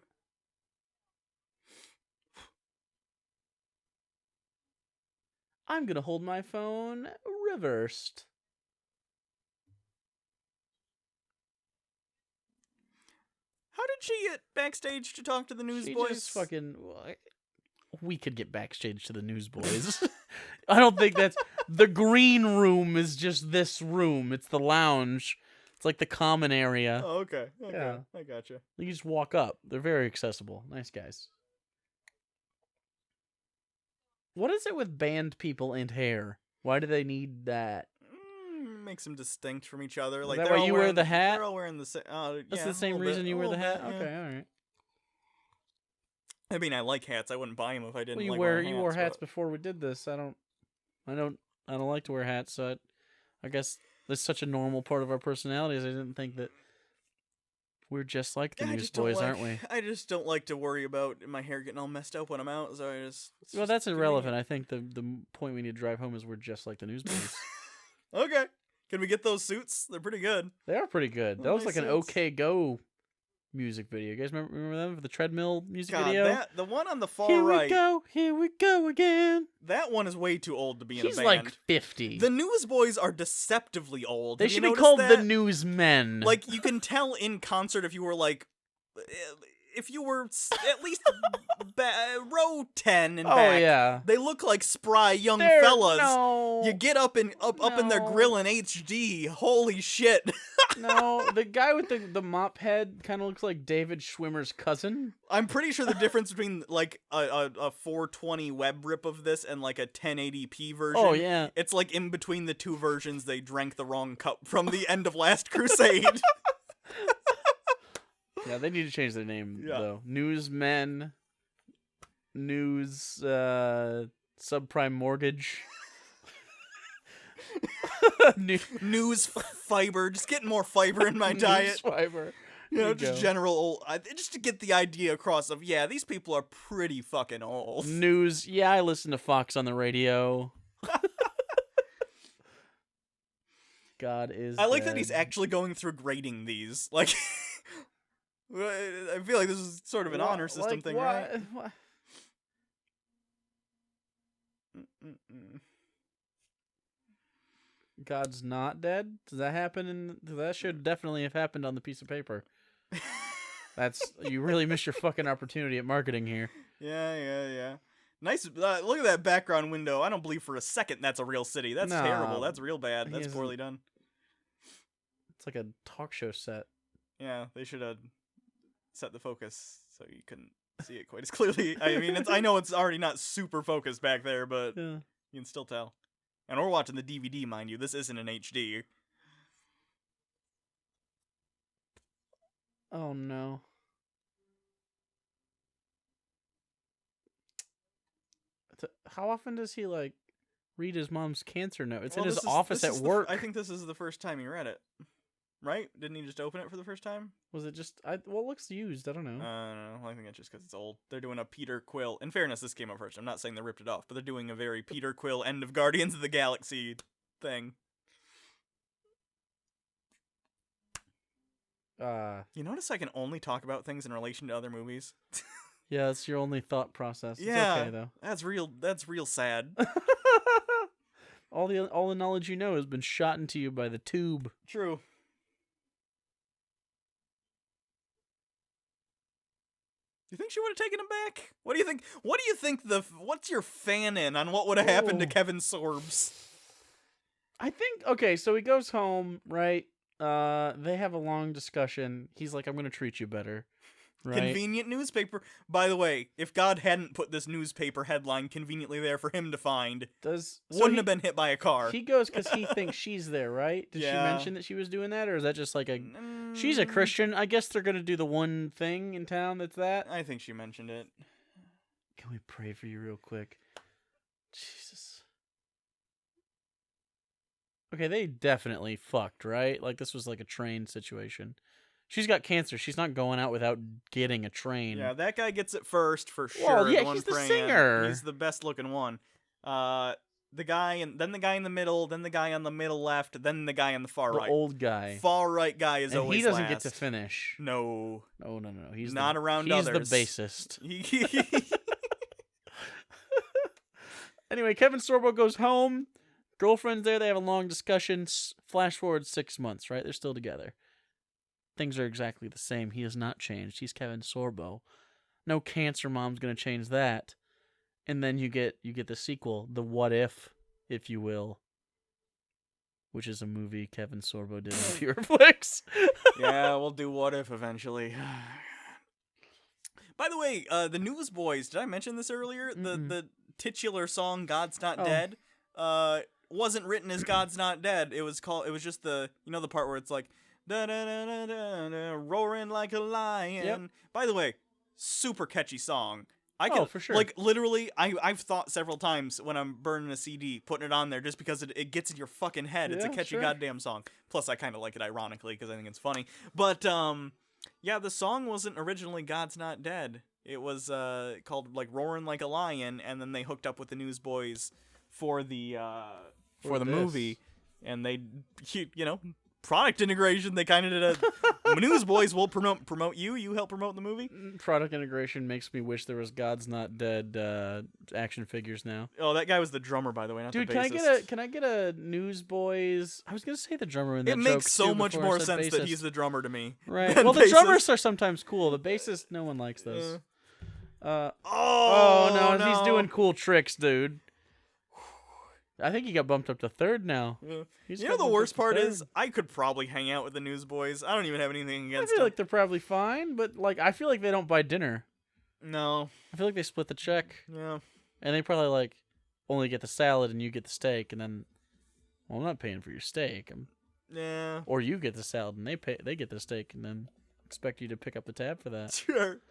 I'm gonna hold my phone reversed. How did she get backstage to talk to the Newsboys? She just fucking... We could get backstage to the Newsboys. I don't think that's... The green room is just this room. It's the lounge. It's like the common area. Oh, okay. Yeah. I gotcha. You just walk up. They're very accessible. Nice guys. What is it with band people and hair? Why do they need that? Makes them distinct from each other. Like, is that why you wear the hat? They're all wearing the same... That's the same reason you wear the hat? Okay, yeah. alright. I mean, I like hats. I wouldn't buy them if I didn't like wearing hats. You wore hats before we did this. I don't like to wear hats, so I guess that's such a normal part of our personalities. I didn't think that we're just like the Newsboys, aren't we? I just don't like to worry about my hair getting all messed up when I'm out, so I just... Well, that's irrelevant. I think the point we need to drive home is we're just like the Newsboys. Okay. Can we get those suits? They're pretty good. They are pretty good. That was like an OK Go music video. You guys remember them? The treadmill music video? The one on the far right. Here we go again. That one is way too old to be in a band. He's like 50. The Newsboys are deceptively old. They should be called the Newsmen. Like, you can tell in concert if you were like... If you were at least row 10 and back, yeah. They look like spry young fellas. No. You get up in their grill in HD. Holy shit. No, the guy with the mop head kind of looks like David Schwimmer's cousin. I'm pretty sure the difference between like a 420 web rip of this and like a 1080p version. Oh yeah, it's like in between the two versions. They drank the wrong cup from the end of Last Crusade. Yeah, they need to change their name though. Newsmen, News, Subprime Mortgage. News fiber, just getting more fiber in my diet. News fiber. You know, just general old, just to get the idea across of, yeah, these people are pretty fucking old. News, yeah, I listen to Fox on the radio. God is I like dead. that he's actually going through grading these. Like, I feel like this is sort of an honor system thing, right? What? God's not dead? Does that happen? That should definitely have happened on the piece of paper. You really missed your fucking opportunity at marketing here. Yeah. Nice. Look at that background window. I don't believe for a second that's a real city. That's terrible. That's real bad. That's poorly done. It's like a talk show set. Yeah, they should have set the focus so you couldn't see it quite as clearly. I mean, I know it's already not super focused back there, but you can still tell. And we're watching the DVD, mind you. This isn't an HD. Oh, no. How often does he, like, read his mom's cancer note? It's in his office at work. I think this is the first time he read it. Right? Didn't he just open it for the first time? Was it just... well, it looks used. I don't know. I think it's just because it's old. They're doing a Peter Quill. In fairness, this came out first. I'm not saying they ripped it off, but they're doing a very Peter Quill end of Guardians of the Galaxy thing. You notice I can only talk about things in relation to other movies? Yeah, that's your only thought process. Yeah, it's okay, though. That's real sad. All the knowledge you know has been shot into you by the tube. True. You think she would have taken him back? What do you think? What's your fan in on what would have happened to Kevin Sorbs? I think okay, so he goes home, right? They have a long discussion. He's like, "I'm going to treat you better." Right? Convenient newspaper. By the way, if God hadn't put this newspaper headline conveniently there for him to find, wouldn't have been hit by a car. He goes because he thinks she's there, right? Did she mention that she was doing that, or is that just like she's a Christian? I guess they're gonna do the one thing in town that's that. I think she mentioned it. Can we pray for you real quick? Jesus. Okay, they definitely fucked, right? Like this was like a train situation. She's got cancer. She's not going out without getting a train. Yeah, that guy gets it first for sure. Well, yeah, he's the singer. He's the best looking one. The guy then the guy in the middle, then the guy on the middle left, then the guy on the far right. The old guy. Far right guy is always he doesn't last. get to finish. No. No. He's not around others. He's the bassist. Anyway, Kevin Sorbo goes home. Girlfriend's there. They have a long discussion. Flash forward 6 months, right? They're still together. Things are exactly the same. He has not changed. He's Kevin Sorbo. No cancer mom's going to change that. And then you get the sequel, the What if you will, which is a movie Kevin Sorbo did on pureflix. Yeah, we'll do What If eventually. By the way, the Newsboys, did I mention this earlier? The titular song God's Not Dead wasn't written as God's Not Dead. It was just the part where it's like da da da da da, da roaring like a lion. Yep. By the way, super catchy song. For sure. Like literally, I've thought several times when I'm burning a CD, putting it on there just because it gets in your fucking head. It's a catchy goddamn song. Plus, I kind of like it ironically because I think it's funny. But yeah, the song wasn't originally God's Not Dead. It was called like Roaring Like a Lion, and then they hooked up with the Newsboys for the movie, and they product integration. They kind of did a Newsboys will promote you. You help promote the movie. Product integration makes me wish there was God's Not Dead action figures now. Oh, that guy was the drummer, by the way, not Dude, the bassist. can I get a Newsboys? I was gonna say the drummer in that. It makes so joke much more sense bassist. that he's the drummer to me. Right. Well, the drummers are sometimes cool. The bassist, no one likes those. Oh no, he's doing cool tricks, dude. I think he got bumped up to third now. Yeah. He's You got know the bumped up worst to part third. is I could probably hang out with the Newsboys. I don't even have anything I against feel them. like they're probably fine, but like I feel like they don't buy dinner. No. I feel like they split the check, Yeah. and they probably like only get the salad and you get the steak, and then well, I'm not paying for your steak. Yeah. Or you get the salad and they get the steak, and then expect you to pick up the tab for that. Sure.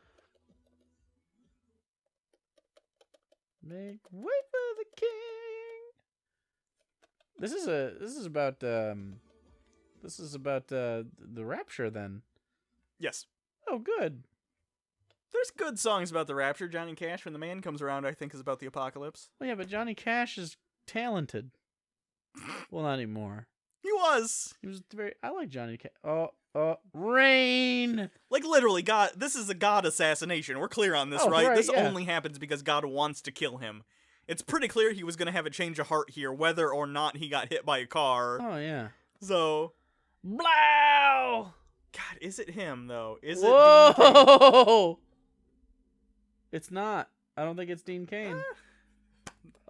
Make way for the king. This is about the rapture then. Yes. Oh, good. There's good songs about the rapture. Johnny Cash, When the Man Comes Around, I think is about the apocalypse. Well, yeah, but Johnny Cash is talented. Well, not anymore. He was. He was very. I like Johnny Cash. Rain. Like, literally, God. This is a God assassination. We're clear on this, Oh, right? right, This yeah. only happens because God wants to kill him. It's pretty clear he was going to have a change of heart here, whether or not he got hit by a car. Oh yeah. So, Blow. God, is it him, though? Is it Dean Cain? Whoa. It's not. I don't think it's Dean Cain.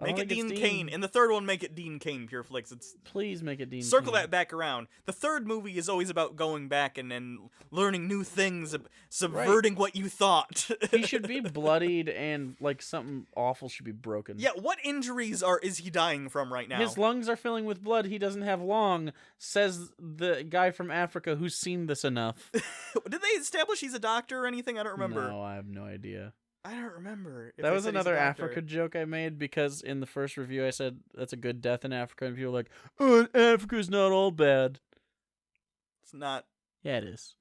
Make it Dean Cain. In the third one, make it Dean Cain, pureflix. It's Please make it Dean circle Cain. that back around. The third movie is always about going back and learning new things, subverting what you thought. He should be bloodied and like something awful should be broken. Yeah, what injuries is he dying from right now? His lungs are filling with blood. He doesn't have lung, says the guy from Africa who's seen this enough. Did they establish he's a doctor or anything? I don't remember. No, I have no idea. I don't remember. If That they was said he's a another doctor. Africa joke I made because in the first review I said that's a good death in Africa, and people were like, "Oh, Africa's not all bad." It's not. Yeah, it is.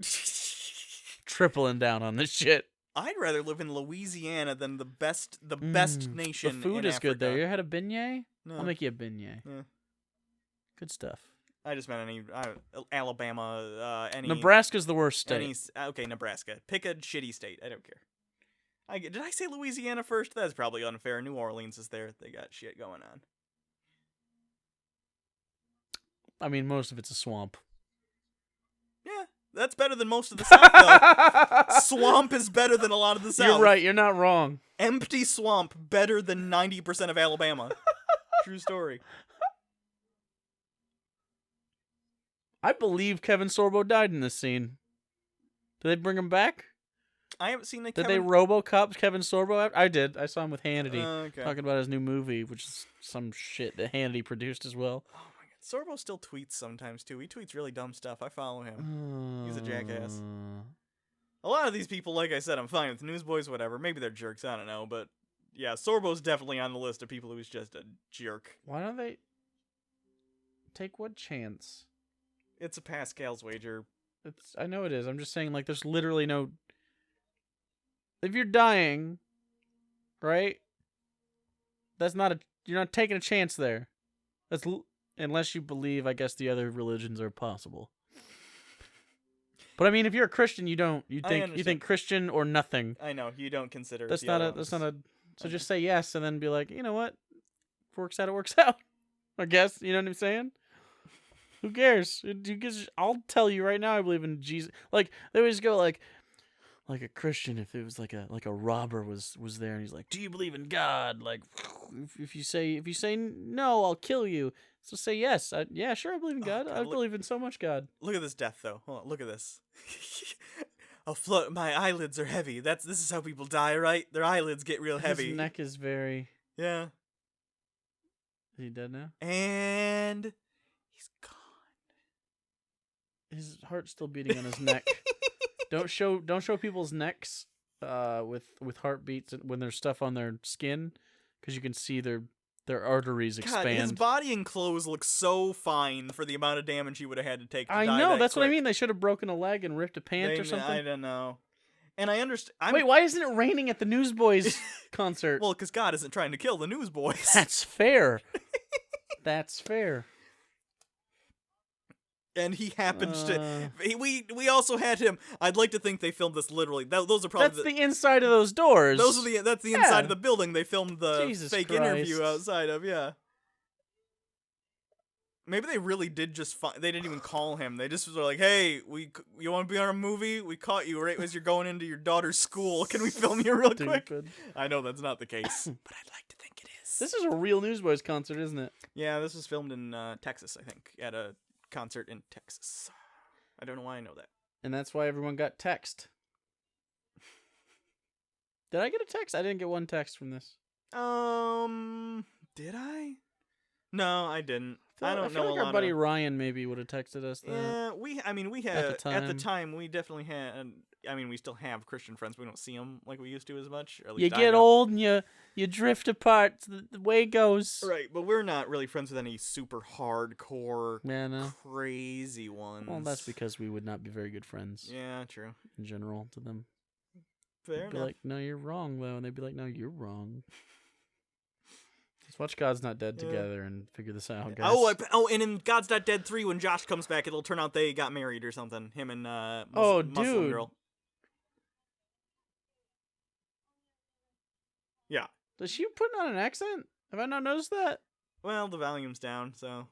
Tripling down on this shit. I'd rather live in Louisiana than the best nation. The food in is good there. Africa. You had a beignet? No. I'll make you a beignet. Yeah. Good stuff. I just meant Alabama, any. Nebraska's the worst state. Okay, Nebraska. Pick a shitty state. I don't care. Did I say Louisiana first? That's probably unfair. New Orleans is there. They got shit going on. I mean, most of it's a swamp. Yeah, that's better than most of the South, though. Swamp is better than a lot of the South. You're right. You're not wrong. Empty swamp better than 90% of Alabama. True story. I believe Kevin Sorbo died in this scene. Did they bring him back? I haven't seen the Did they RoboCop Kevin Sorbo? I did. I saw him with Hannity okay. talking about his new movie, which is some shit that Hannity produced as well. Oh my god. Sorbo still tweets sometimes too. He tweets really dumb stuff. I follow him. He's a jackass. A lot of these people, like I said, I'm fine with. Newsboys, whatever. Maybe they're jerks. I don't know. But yeah, Sorbo's definitely on the list of people who's just a jerk. Why don't they take what chance? It's a Pascal's wager. I know it is. I'm just saying, like, there's literally no. If you're dying, right? That's not you're not taking a chance there. Unless you believe, I guess, the other religions are possible. But I mean, if you're a Christian, you don't. You think Christian or nothing. I know you don't consider. That's not a. So just say yes and then be like, you know what? If it works out, it works out. I guess you know what I'm saying. Who cares? I'll tell you right now. I believe in Jesus. Like they always go like a Christian. If it was like a robber was there and he's like, do you believe in God? Like if you say no, I'll kill you. So say yes. Yeah, sure. I believe in God. I believe in so much God. Look at this death though. Hold on. Look at this. I'll float. My eyelids are heavy. This is how people die, right? Their eyelids get real heavy. His neck is very. Yeah. Is he dead now? And he's gone. His heart's still beating on his neck. Don't show people's necks with heartbeats when there's stuff on their skin, because you can see their arteries expand. God, his body and clothes look so fine for the amount of damage he would have had to take. I know, that's what I mean. They should have broken a leg and ripped a pant or something. I don't know. And I understand. Wait, why isn't it raining at the Newsboys concert? Well, because God isn't trying to kill the Newsboys. That's fair. That's fair. And he happens to. We also had him. I'd like to think they filmed this literally. Those are probably. That's the inside of those doors. That's the inside of the building. They filmed the Jesus fake Christ. interview outside of. Yeah. Maybe they really did just. They didn't even call him. They just were like, "Hey, you want to be on a movie? We caught you right as you're going into your daughter's school. Can we film you real quick?" I know that's not the case, but I'd like to think it is. This is a real Newsboys concert, isn't it? Yeah, this was filmed in Texas, I think, at a concert in Texas. I don't know why I know that. And that's why everyone got text. Did I get a text? I didn't get one text from this. Did I? No, I didn't. I don't know. Like our buddy Ryan maybe would have texted us that. Yeah, we had at the time we definitely had. I mean, we still have Christian friends. But we don't see them like we used to as much. Or at least you get old and you drift apart. It's the way it goes. Right, but we're not really friends with any super hardcore, no. crazy ones. Well, that's because we would not be very good friends. Yeah, true. In general, to them. Fair They'd be enough. like, no, you're wrong, though. And they'd be like, no, you're wrong. Let's watch God's Not Dead together and figure this out, guys. And in God's Not Dead 3, when Josh comes back, it'll turn out they got married or something. Him and Muslim girl. Yeah. Does she putting on an accent? Have I not noticed that? Well, the volume's down, so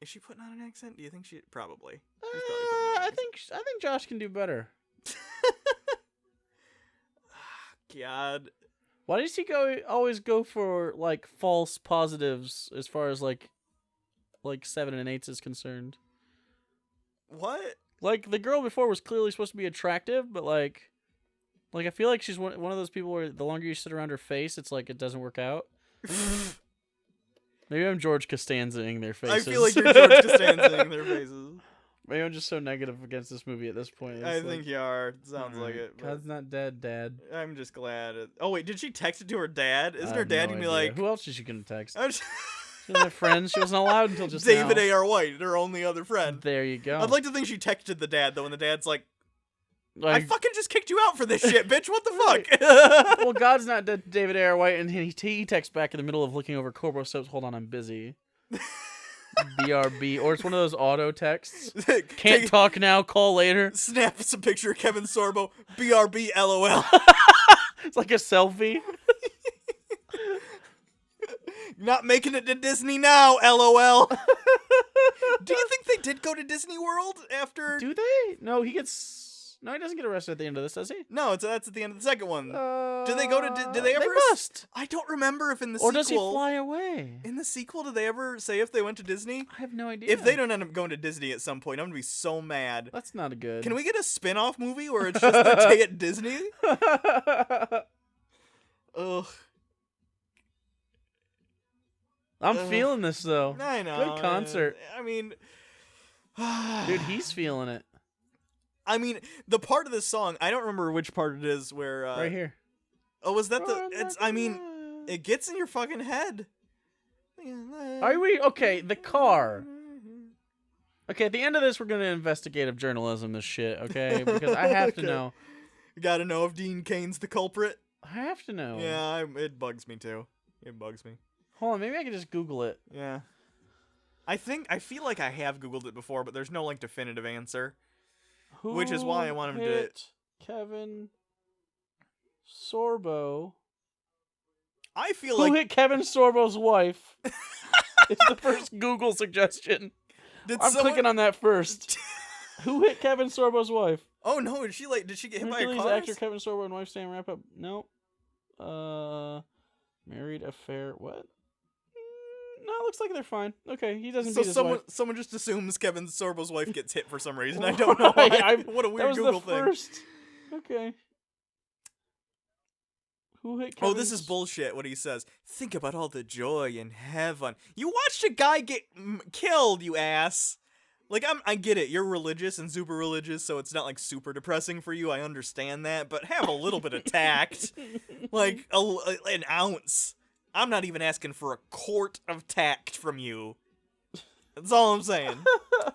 is she putting on an accent? Do you think she probably? I think Josh can do better. God. Why does he always go for like false positives as far as like 7 and 8s is concerned? What? Like the girl before was clearly supposed to be attractive, but like I feel like she's one of those people where the longer you sit around her face, it's like it doesn't work out. Maybe I'm George Costanza-ing their faces. I feel like you're George Costanza-ing their faces. Maybe I'm just so negative against this movie at this point. I think you are. Sounds like it. God's Not Dead, Dad. I'm just glad. Oh, wait, did she text it to her dad? Isn't her dad gonna be like... Who else is she gonna text? She doesn't have friends. She wasn't allowed until just David now. A.R. White, her only other friend. There you go. I'd like to think she texted the dad, though, and the dad's like, I fucking just kicked you out for this shit, bitch. What the fuck? Well, God's Not Dead, David A.R. White, and he texts back in the middle of looking over Corbo Soaps. Hold on, I'm busy. BRB, or it's one of those auto texts. Can't talk now, call later. Snaps a picture of Kevin Sorbo. BRB, LOL. It's like a selfie. Not making it to Disney now, LOL. Do you think they did go to Disney World after? Do they? No, he doesn't get arrested at the end of this, does he? No, that's at the end of the second one. Do they go to? Do they ever? They must. I don't remember if in the sequel. Or does he fly away? In the sequel, do they ever say if they went to Disney? I have no idea. If they don't end up going to Disney at some point, I'm gonna be so mad. That's not a good. Can we get a spin-off movie where it's just their day at Disney? Ugh. I'm feeling this though. I know. Good concert. I mean, dude, he's feeling it. I mean, the part of this song, I don't remember which part it is where... right here. Oh, was that it gets in your fucking head. Are we... Okay, the car. Okay, at the end of this, we're going to investigative journalism this shit, okay? Because I have to know. You gotta know if Dean Cain's the culprit. I have to know. Yeah, it bugs me too. It bugs me. Hold on, maybe I can just Google it. Yeah. I feel like I have Googled it before, but there's no, like, definitive answer. Which is why I want him to... Kevin Sorbo. I feel Who hit Kevin Sorbo's wife? It's the first Google suggestion. I'm clicking on that first. Who hit Kevin Sorbo's wife? Oh no, did she get hit by a car? Actor Kevin Sorbo and wife Sam wrap up. Nope. Married affair. What? No, it looks like they're fine. Okay, he doesn't beat his wife. Someone just assumes Kevin Sorbo's wife gets hit for some reason. I don't know why. What a weird Google thing. First. Okay. Who hit Kevin? Oh, this is bullshit, what he says. Think about all the joy in heaven. You watched a guy get killed, you ass. Like, I get it. You're religious and super religious, so it's not, like, super depressing for you. I understand that. But have a little bit of tact. Like, an ounce. I'm not even asking for a quart of tact from you. That's all I'm saying.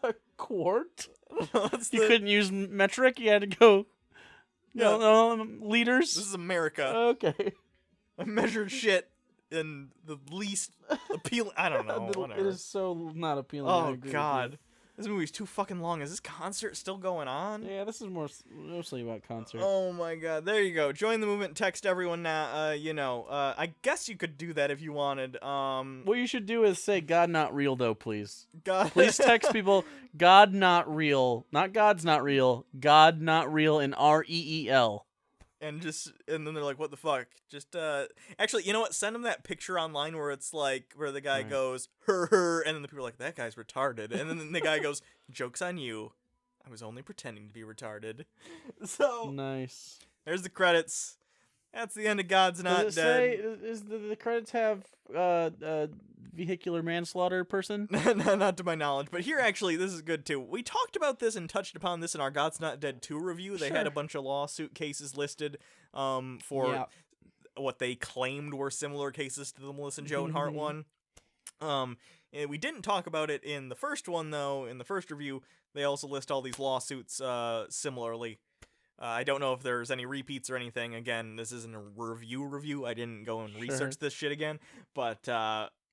A quart? You couldn't use metric? You had to go... No, liters? This is America. Okay. I measured shit in the least appealing... I don't know, whatever. It is so not appealing. Oh, God. This movie's too fucking long. Is this concert still going on? Yeah, this is mostly about concert. Oh my God, there you go. Join the movement. Text everyone now. I guess you could do that if you wanted. What you should do is say "God not real" though, please. God. Please text people "God not real," not God's not real. God not real in REEL. and then they're like, what the fuck? Just actually, you know what? Send them that picture online where it's like where the guy goes her, and then the people are like, that guy's retarded, and then the guy goes, joke's on you. I was only pretending to be retarded. So nice. There's the credits. That's the end of God's Not Does it Dead. say is the credits have vehicular manslaughter person? Not to my knowledge, but here actually this is good too. We talked about this and touched upon this in our God's Not Dead 2 review. They had a bunch of lawsuit cases listed for what they claimed were similar cases to the Melissa Joan Hart one. And we didn't talk about it in the first one though. In the first review, they also list all these lawsuits similarly. I don't know if there's any repeats or anything. Again, this isn't a review. I didn't go and research this shit again. But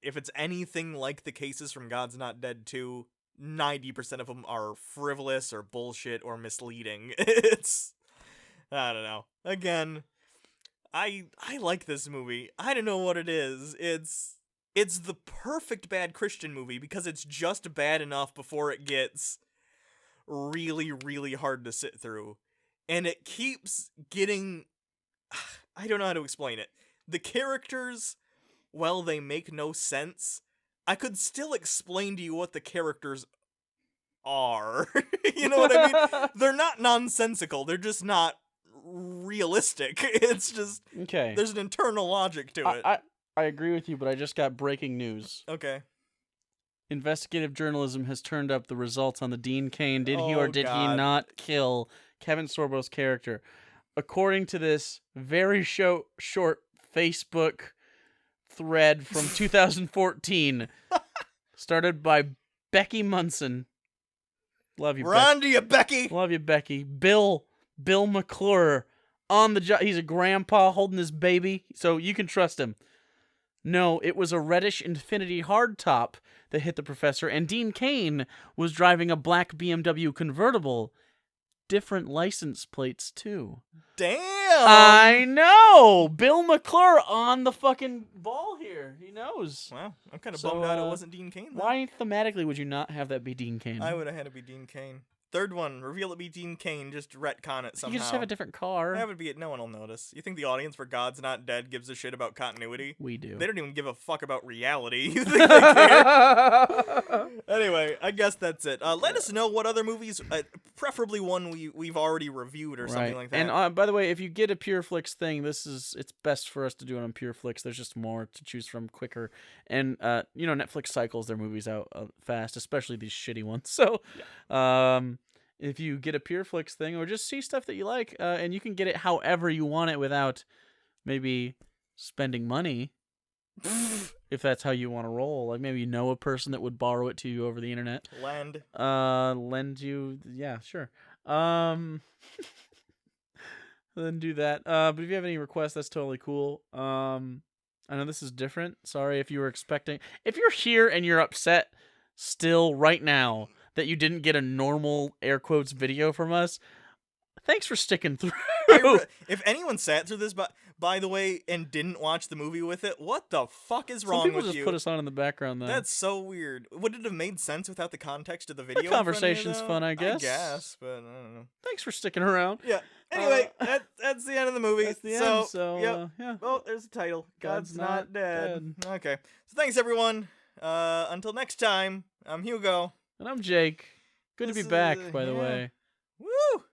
if it's anything like the cases from God's Not Dead 2, 90% of them are frivolous or bullshit or misleading. It's... I don't know. Again, I like this movie. I don't know what it is. It's the perfect bad Christian movie because it's just bad enough before it gets really, really hard to sit through. And it keeps getting... I don't know how to explain it. The characters, while they make no sense, I could still explain to you what the characters are. You know what I mean? They're not nonsensical. They're just not realistic. It's just... Okay. There's an internal logic to it. I agree with you, but I just got breaking news. Okay. Investigative journalism has turned up the results on the Dean Cain did he or did he God. not kill Kevin Sorbo's character. According to this very short Facebook thread from 2014, started by Becky Munson. Love you, We're on to you, Becky! Love you, Becky. Bill McClure on the job. He's a grandpa holding his baby, so you can trust him. No, it was a reddish Infiniti hardtop that hit the professor, and Dean Cain was driving a black BMW convertible. Different license plates, too. Damn! I know! Bill McClure on the fucking ball here. He knows. Wow, I'm kind of bummed out it wasn't Dean Cain, though. Why thematically would you not have that be Dean Cain? I would have had it be Dean Cain. Third one, reveal it be Dean Cain, just retcon it somehow. You just have a different car. That would be it. No one will notice. You think the audience for God's Not Dead gives a shit about continuity? We do. They don't even give a fuck about reality. You think they care? Anyway, I guess that's it. Let us know what other movies, preferably one we've already reviewed or something like that. And by the way, if you get a pureflix thing, it's best for us to do it on pureflix. There's just more to choose from quicker. And, Netflix cycles their movies out fast, especially these shitty ones. So, if you get a pureflix thing or just see stuff that you like, and you can get it however you want it without maybe spending money, if that's how you want to roll. Like maybe you know a person that would borrow it to you over the internet. Lend you, yeah, sure. Then do that. But if you have any requests, that's totally cool. I know this is different. Sorry if you were expecting. If you're here and you're upset still right now that you didn't get a normal air quotes video from us, thanks for sticking through. If anyone sat through this, by the way, and didn't watch the movie with it, what the fuck is wrong with you? Some people just put us on in the background, though. That's so weird. Would it have made sense without the context of the video? The conversation's fun, I guess. I guess, but I don't know. Thanks for sticking around. Yeah. Anyway, that's the end of the movie. That's the end, so, yeah. Well, there's the title. God's Not Dead. Okay. So thanks, everyone. Until next time, I'm Hugo. And I'm Jake. Good to be back, by the way. Woo!